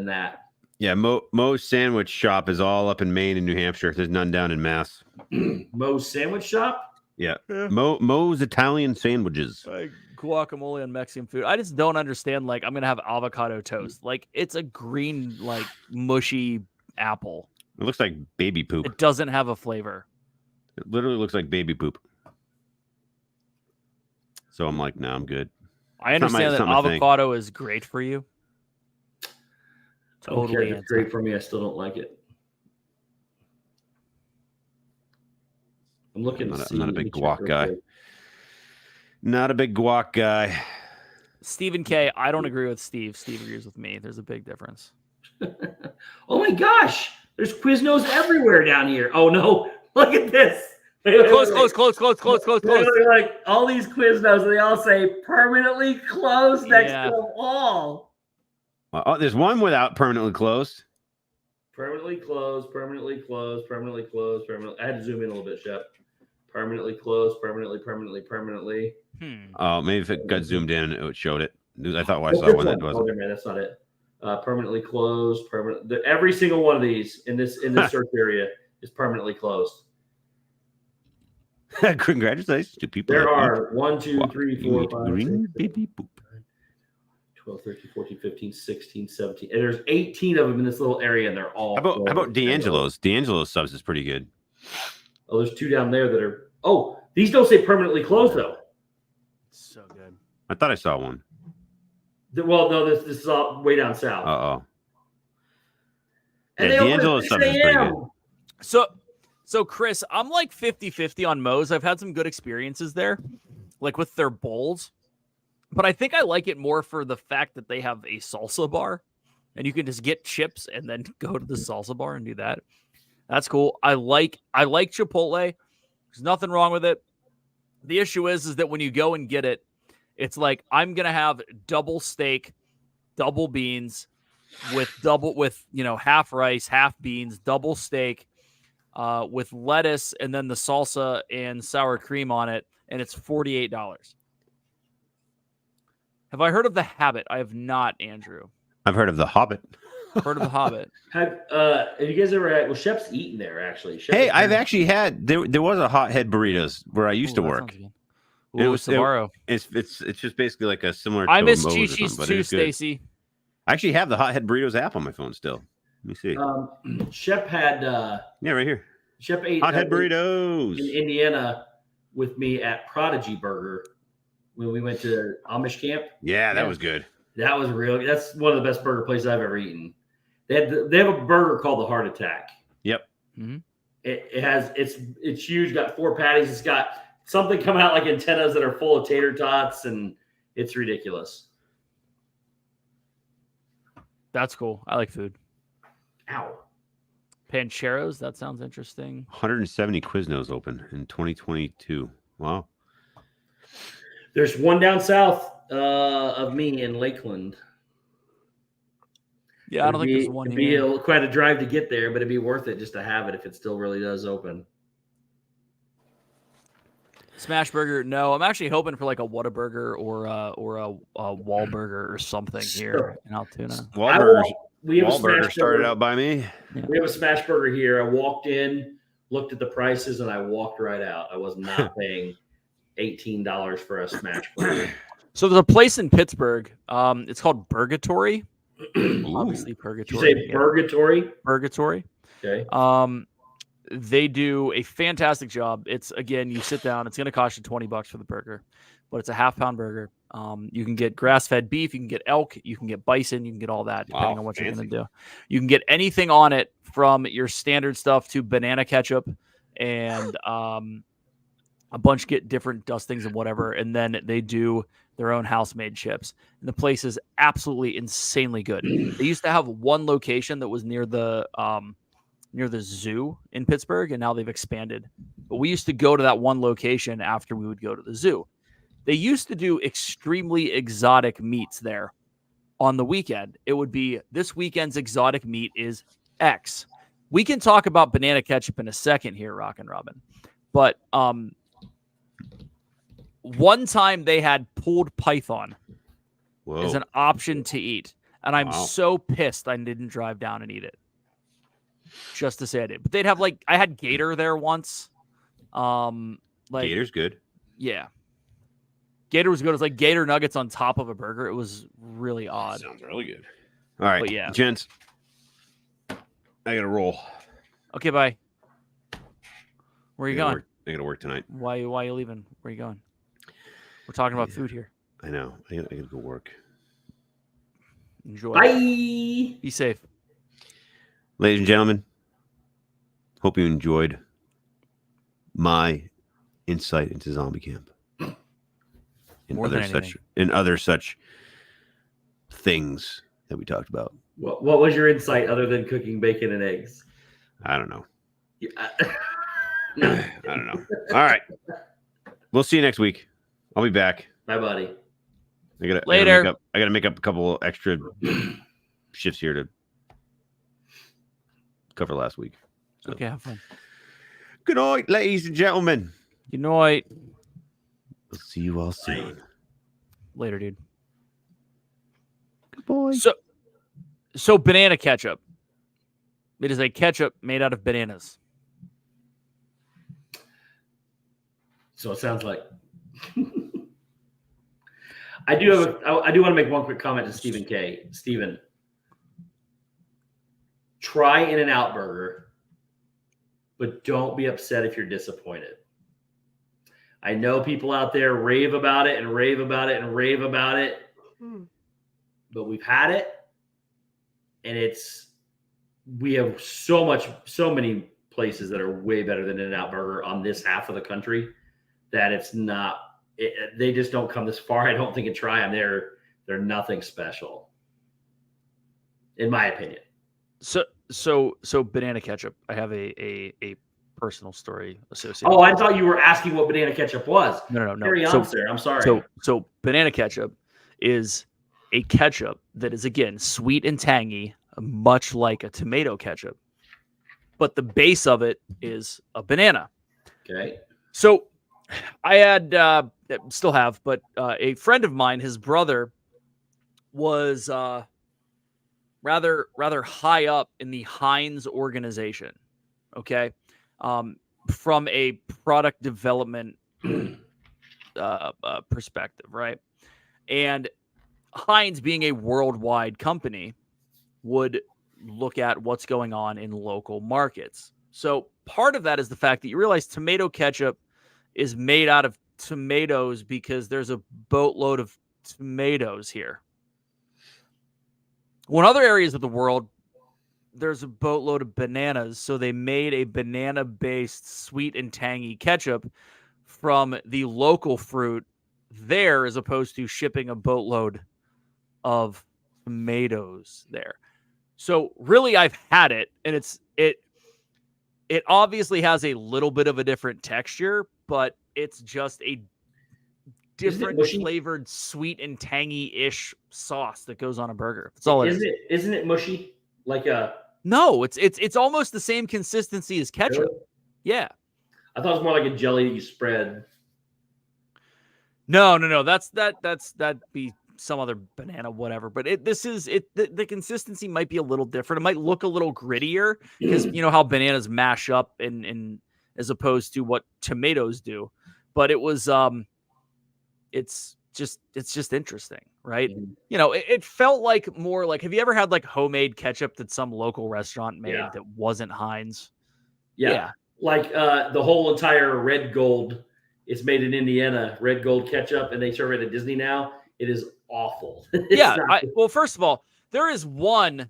that. Yeah, Moe's Sandwich Shop is all up in Maine and New Hampshire. There's none down in Mass. Moe's Sandwich Shop. Yeah. Moe's Italian Sandwiches. Like guacamole and Mexican food. I just don't understand. Like, I'm gonna have avocado toast. Like, it's a green, like mushy apple. It looks like baby poop. It doesn't have a flavor. It literally looks like baby poop. So I'm like, no, I'm good. I It's not my- understand it's that not my thing. avocado is great for you. I don't care if Totally. it's great for me. I still don't like it. I'm looking. I'm not a big guac guy. Not a big guac guy. Stephen K. I don't agree with Steve. Steve agrees with me. There's a big difference. Oh my gosh, there's Quiznos everywhere down here. Oh no, look at this. Close. Like all these Quiznos, they all say permanently closed next Yeah. to them all. Oh, there's one without permanently closed. Permanently closed, permanently closed, permanently closed, permanently. I had to zoom in a little bit, Shep. Permanently closed, permanently. Hmm. Oh, maybe if it got zoomed in, it showed it. I thought I saw one that Oh, wasn't. man, that's not it. permanently closed. Every single one of these in this search area is permanently closed. Congratulations to people. There that are 1, 2, 3, 4, eat 5, green 6, baby poop. 12, 13, 14, 15, 16, 17. And there's 18 of them in this little area, and they're all. How about D'Angelo's? D'Angelo's subs is pretty good. Oh, there's 2 down there that are. Oh, these don't say permanently closed though. So good. I thought I saw one. Well, no, this is all way down south. Uh-oh. And Yeah, they open D'Angelo's at subs 6 is pretty good. a.m. So Chris, I'm like 50-50 on Moe's. I've had some good experiences there, like with their bowls. But I think I like it more for the fact that they have a salsa bar and you can just get chips and then go to the salsa bar and do that. That's cool. I like Chipotle. There's nothing wrong with it. The issue is that when you go and get it, it's like I'm gonna have double steak, double beans, with half rice, half beans, double steak, with lettuce, and then the salsa and sour cream on it, and it's $48. Have I heard of The Habit? I have not, Andrew. I've heard of The Hobbit. Heard of The Hobbit. Have you guys ever had? Well, Shep's eaten there actually. Hey, I've actually had there was a Hot Head Burritos where I used to work. It was tomorrow. It's just basically like a similar. I to miss Moe's or Chi-Chi's something, but too, it is good. Stacy. I actually have the Hot Head Burritos app on my phone still. Let me see. Shep had. Yeah, right here. Shep ate Hot Head Burritos in Indiana with me at Prodigy Burger when we went to Amish camp. Yeah, that was good. That was real. That's one of the best burger places I've ever eaten. They have a burger called the Heart Attack. Yep. Mm-hmm. It's huge. Got 4 patties. It's got something coming out like antennas that are full of tater tots, and it's ridiculous. That's cool. I like food. Ow. Pancheros. That sounds interesting. 170 Quiznos open in 2022. Wow. There's one down south of me in Lakeland. Yeah, I don't think there's one it'd here. be quite a drive to get there, but it'd be worth it just to have it if it still really does open. Smash Burger. No, I'm actually hoping for like a Whataburger or a Wahlburger or something here in Altoona. Wahlburger started out by me. Yeah. We have a Smash Burger here. I walked in, looked at the prices, and I walked right out. I was not paying $18 for a Smash Burger. So there's a place in Pittsburgh. It's called Burgatory. Obviously, Purgatory. Did you say Burgatory? Burgatory. Okay. They do a fantastic job. It's, again, you sit down. It's going to cost you $20 for the burger, but it's a half-pound burger. You can get grass-fed beef. You can get elk. You can get bison. You can get all that, depending on what you're going to do. You can get anything on it, from your standard stuff to banana ketchup and a bunch get different dustings and whatever. And then they do their own house-made chips. And the place is absolutely insanely good. They used to have one location that was near the zoo in Pittsburgh, and now they've expanded. But we used to go to that one location after we would go to the zoo. They used to do extremely exotic meats there on the weekend. It would be, this weekend's exotic meat is X. We can talk about banana ketchup in a second here, Rockin' Robin. But one time they had pulled python as an option to eat. And I'm so pissed I didn't drive down and eat it. Just to say I did. But they'd have I had gator there once. Gator's good. Yeah. Gator was good. It was like gator nuggets on top of a burger. It was really odd. Sounds really good. All right, but yeah. Gents. I got to roll. Okay, bye. Where are you going? I got to work tonight. Why are you leaving? Where are you going? We're talking about food here. I know. I got to go work. Enjoy. Bye. Be safe. Ladies and gentlemen, hope you enjoyed my insight into zombie camp and other such things that we talked about. What was your insight other than cooking bacon and eggs? I don't know. Yeah. I don't know. All right. We'll see you next week. I'll be back. Bye, buddy. I gotta make up a couple extra shifts here to cover last week. So. Okay, have fun. Good night, ladies and gentlemen. Good night. We'll see you all soon. Later, dude. Goodbye. So So banana ketchup. It is a ketchup made out of bananas. So it sounds like. I do want to make one quick comment to Stephen K. Stephen, try In-N-Out Burger, but don't be upset if you're disappointed. I know people out there rave about it and rave about it and rave about it, but we've had it, and we have so many places that are way better than In-N-Out Burger on this half of the country that it's not. They just don't come this far. I don't think, and try them. They're nothing special, in my opinion. So banana ketchup. I have a personal story associated. Oh, I thought you were asking what banana ketchup was. No. Carry on, sir. I'm sorry. So banana ketchup is a ketchup that is, again, sweet and tangy, much like a tomato ketchup, but the base of it is a banana. Okay. So I had, still have, but a friend of mine, his brother was rather high up in the Heinz organization. Okay. From a product development perspective, right? And Heinz, being a worldwide company, would look at what's going on in local markets. So part of that is the fact that you realize tomato ketchup is made out of tomatoes because there's a boatload of tomatoes here. Well, in other areas of the world, there's a boatload of bananas, so they made a banana-based sweet and tangy ketchup from the local fruit there, as opposed to shipping a boatload of tomatoes there. So really, I've had it, and it obviously has a little bit of a different texture, but it's just a different flavored sweet and tangy-ish sauce that goes on a burger. That's all it is. Isn't it mushy? Like a No, it's almost the same consistency as ketchup. Really? Yeah. I thought it was more like a jelly that you spread. No. That'd be some other banana, whatever. But the consistency might be a little different. It might look a little grittier because you know how bananas mash up and as opposed to what tomatoes do. But it was it's just interesting, right? Mm-hmm. You know, it felt like more like, have you ever had like homemade ketchup that some local restaurant made that wasn't Heinz? Yeah. Like the whole entire Red Gold is made in Indiana, Red Gold ketchup, and they serve it at Disney now. It is awful. Well, first of all, there is one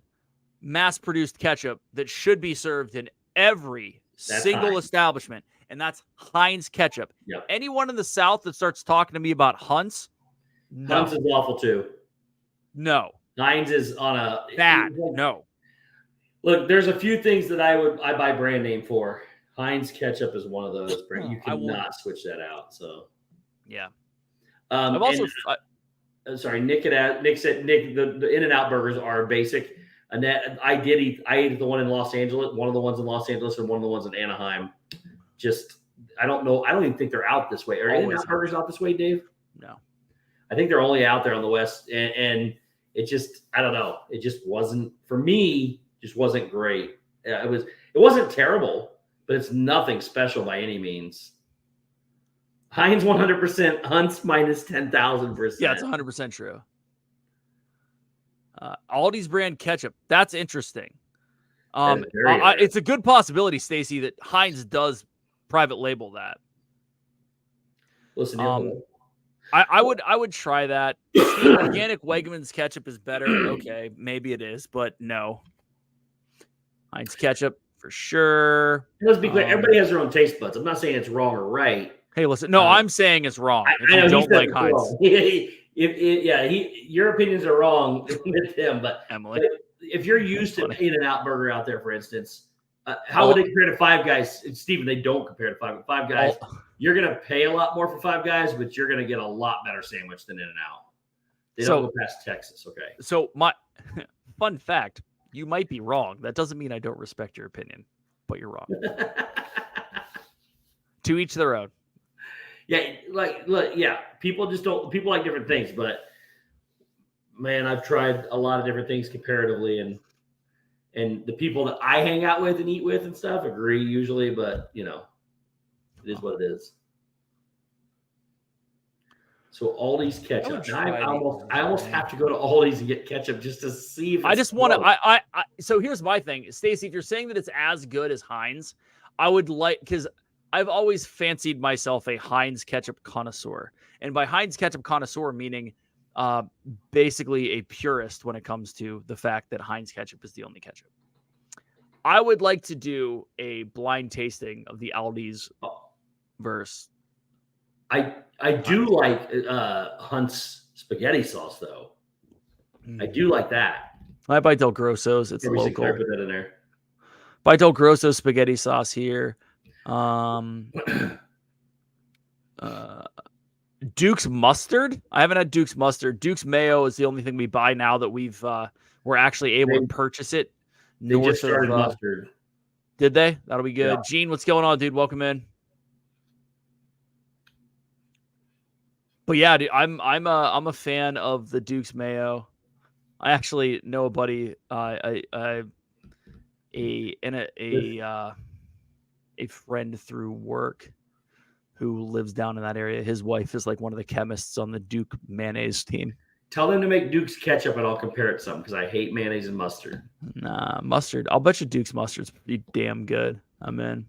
mass-produced ketchup that should be served in every single Heinz establishment, and that's Heinz ketchup. Yep. Anyone in the South that starts talking to me about Hunt's, no. Hunt's is awful too. No. Heinz is on a bad. No. Look, there's a few things that I buy brand name for. Heinz ketchup is one of those. You cannot switch that out. So yeah. I've also sorry, Nick said the In-N-Out burgers are basic. And that I ate the one in Los Angeles, one of the ones in Los Angeles, and one of the ones in Anaheim. Just I don't know. I don't even think they're out this way. Are In-N-Out burgers out this way, Dave? No. I think they're only out there on the West, and it just I don't know. It just wasn't for me. Just wasn't great. It wasn't terrible, but it's nothing special by any means. Heinz 100%, Hunt's minus 10,000%. Yeah, it's 100% true. Aldi's brand ketchup. That's interesting. It's a good possibility, Stacy, that Heinz does private label that. Listen, I would try that. The organic Wegmans ketchup is better. Okay, maybe it is, but no. Heinz ketchup for sure. Let's be clear. Everybody has their own taste buds. I'm not saying it's wrong or right. Hey, listen. No, I'm saying it's wrong. If you don't like Heinz. Your opinions are wrong with him. But Emily, if you're used to In-N-Out Burger out there, for instance, how would they compare to Five Guys? Stephen, they don't compare to Five Guys. You're going to pay a lot more for Five Guys, but you're going to get a lot better sandwich than In-N-Out. They don't go past Texas, okay? So my fun fact, you might be wrong. That doesn't mean I don't respect your opinion, but you're wrong. To each their own. Yeah, people like different things, but man, I've tried a lot of different things comparatively, and the people that I hang out with and eat with and stuff agree usually, but it is what it is. So Aldi's ketchup. Now I almost have to go to Aldi's and get ketchup just to see if it's I just want to. So here's my thing, Stacey. If you're saying that it's as good as Heinz, I would like, because I've always fancied myself a Heinz ketchup connoisseur, and by Heinz ketchup connoisseur meaning basically a purist when it comes to the fact that Heinz ketchup is the only ketchup. I would like to do a blind tasting of the Aldi's verse. I do like Hunt's spaghetti sauce though. I do like that. I buy Del Grosso's. It's Maybe local. put that in there. Buy Del Grosso's spaghetti sauce here. Duke's mustard. I haven't had Duke's mustard. Duke's mayo is the only thing we buy now that we're actually able to purchase it. They just started mustard. Did they? That'll be good. Yeah. Gene, what's going on, dude? Welcome in. But yeah, dude, I'm a fan of the Duke's mayo. I actually know a buddy, a friend through work who lives down in that area. His wife is like one of the chemists on the Duke mayonnaise team. Tell them to make Duke's ketchup and I'll compare it to some because I hate mayonnaise and mustard. Nah, mustard. I'll bet you Duke's mustard's pretty damn good. I'm in.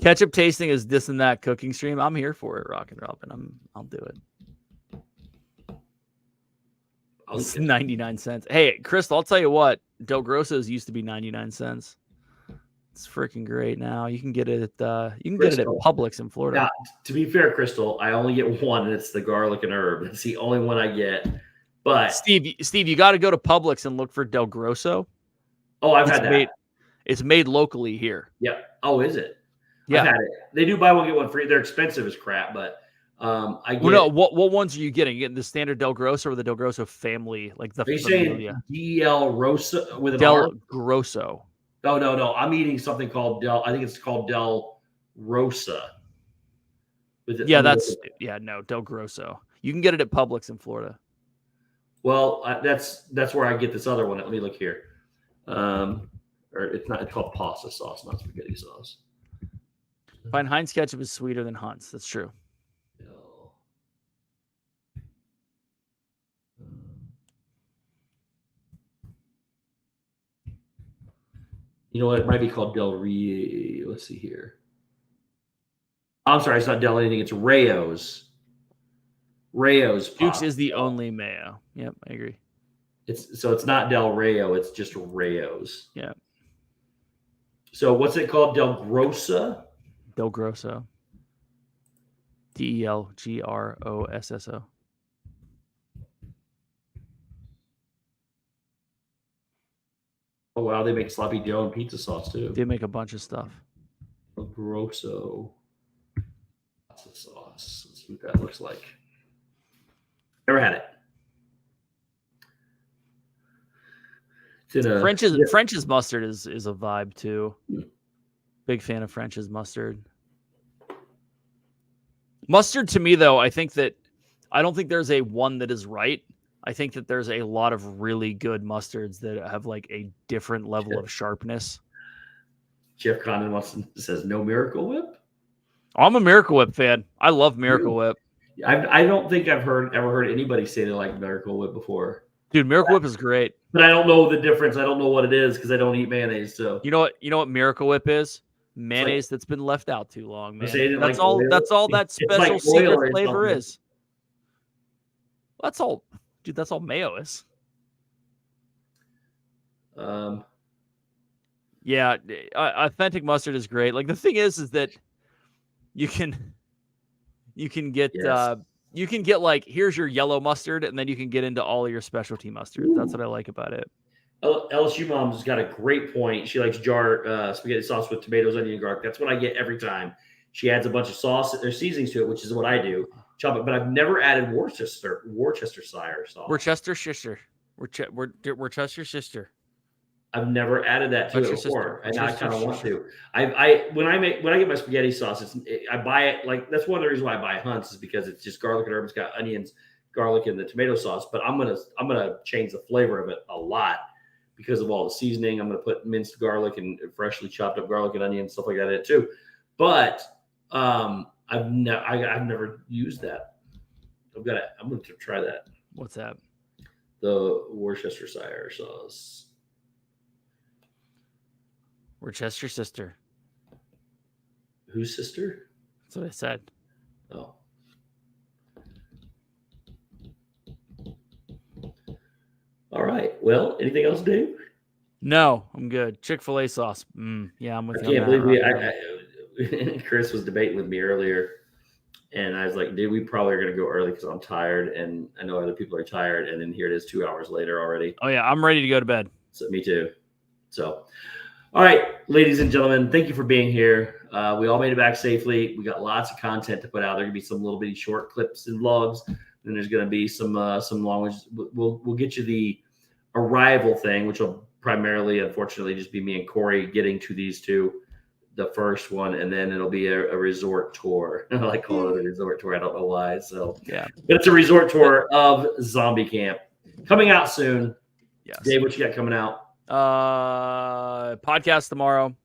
Ketchup tasting is this and that cooking stream. I'm here for it, Rock and Robin. I'll do it. It's 99 cents. Hey, Crystal, I'll tell you what. Del Grosso's used to be 99 cents. It's freaking great now. You can get it at Publix in Florida. Now, to be fair, Crystal, I only get one, and it's the garlic and herb. It's the only one I get. But Steve, you got to go to Publix and look for Del Grosso. Oh, I've had that. It's made locally here. Yep. Oh, is it? Yeah. I've had it. They do buy one get one free. They're expensive as crap, but I get. Well, no, what ones are you getting? You getting the standard Del Grosso or the Del Grosso family, like the? Are you saying Del Rosa with an Del R? Grosso? No. I'm eating something called Del. I think it's called Del Rosa. Del Grosso. You can get it at Publix in Florida. Well, that's where I get this other one. Let me look here. Or it's not. It's called pasta sauce, not spaghetti sauce. Find Heinz ketchup is sweeter than Hunt's. That's true. You know what? It might be called Del Rey. Let's see here. I'm sorry, it's not Del anything. It's Rayo's. Rayo's. Duke's is the only mayo. Yep, I agree. It's not Del Rayo. It's just Rayo's. Yeah. So what's it called? Del Grossa? Del Grosso. DelGrosso. Oh, wow. They make sloppy Joe and pizza sauce, too. They make a bunch of stuff. Del Grosso. Pizza sauce. Let's see what that looks like. Never had it. French's mustard is a vibe, too. Big fan of French's mustard. Mustard, to me, though, I don't think there's a one that is right. I think that there's a lot of really good mustards that have like a different level of sharpness. Jeff Condon says no Miracle Whip. I'm a Miracle Whip fan. I love Miracle Whip. I don't think I've ever heard anybody say they like Miracle Whip before. Dude, Miracle Whip is great. But I don't know the difference. I don't know what it is because I don't eat mayonnaise. So you know what Miracle Whip is? Mayonnaise that's been left out too long, man. That's like all. oil. That's all that special like secret flavor is. That's all, dude. That's all mayo is. Yeah, authentic mustard is great. Like the thing is that you can get you can get like here's your yellow mustard, and then you can get into all of your specialty mustard. That's what I like about it. LSU mom's got a great point. She likes jar spaghetti sauce with tomatoes, onion, and garlic. That's what I get every time. She adds a bunch of sauce or seasonings to it, which is what I do. Chop it, but I've never added Worcestershire sauce. Worcestershire. I've never added that to it before, and I kind of want to. When I get my spaghetti sauce, I buy it like that's one of the reasons why I buy Hunt's is because it's just garlic and herb. It's got onions, garlic and the tomato sauce, but I'm gonna change the flavor of it a lot because of all the seasoning. I'm gonna put minced garlic and freshly chopped up garlic and onion and stuff like that in it too. But I've never used that. I'm going to try that. What's that? The Worcestershire sauce. Worcester sister. Whose sister? That's what I said. Oh. All right. Well, anything else, Dave? No, I'm good. Chick-fil-A sauce. Yeah, I'm with I you. can't believe Chris was debating with me earlier, and I was like, dude, we probably are going to go early because I'm tired, and I know other people are tired, and then here it is 2 hours later already. Oh, yeah, I'm ready to go to bed. So, me too. So, all right, ladies and gentlemen, thank you for being here. We all made it back safely. We got lots of content to put out. There are going to be some little bitty short clips and vlogs. Then there's going to be some long ones. We'll get you the arrival thing, which will primarily, unfortunately, just be me and Corey getting to these two. The first one, and then it'll be a resort tour. I like calling it a resort tour. I don't know why. So yeah, but it's a resort tour of Zombie Camp coming out soon. Yes. Dave, what you got coming out? Podcast tomorrow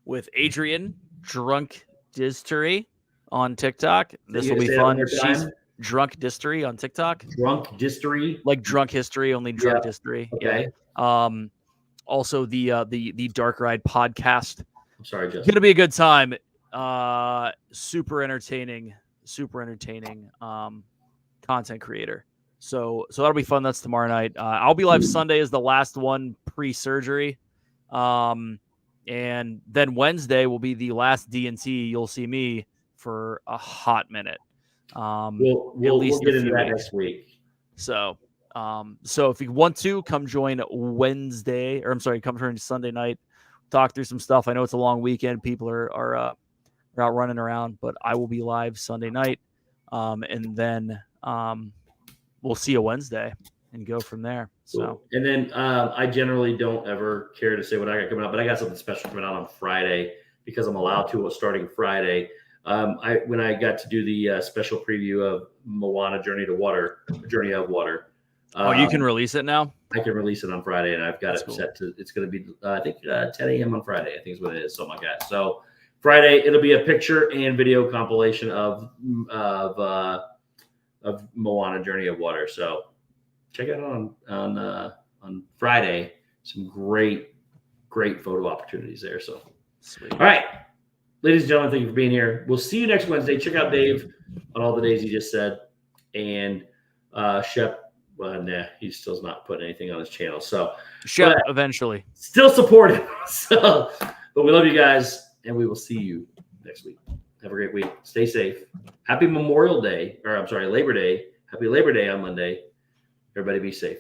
with Adrian Drunk Distery on TikTok. This will be fun. She's Drunk Distery on TikTok. Drunk Distery, like Drunk History, only Drunk Distery. Okay. Yeah. Also the Dark Ride podcast. I'm sorry, Justin. It's gonna be a good time. Super entertaining content creator. So that'll be fun. That's tomorrow night. I'll be live Sunday as the last one pre-surgery. And then Wednesday will be the last DNC. You'll see me for a hot minute. We'll get into that next week. So if you want to come join come join Sunday night, talk through some stuff. I know it's a long weekend. People are out running around, but I will be live Sunday night. And then we'll see you Wednesday and go from there. So, and then I generally don't ever care to say what I got coming out, but I got something special coming out on Friday because I'm allowed to starting Friday. When I got to do the special preview of Moana Journey of Water. You can release it now? I can release it on Friday, and I've got That's it cool. set to, it's going to be, I think 10 a.m. on Friday, I think is what it is, something like that. So Friday, it'll be a picture and video compilation of Moana Journey of Water. So check it out on Friday. Some great photo opportunities there. So, Sweet. All right. Ladies and gentlemen, thank you for being here. We'll see you next Wednesday. Check out Dave on all the days he just said. And Shep, he still's not putting anything on his channel. So Shep eventually. Still support him. So, but we love you guys, and we will see you next week. Have a great week. Stay safe. Happy Labor Day. Happy Labor Day on Monday. Everybody be safe.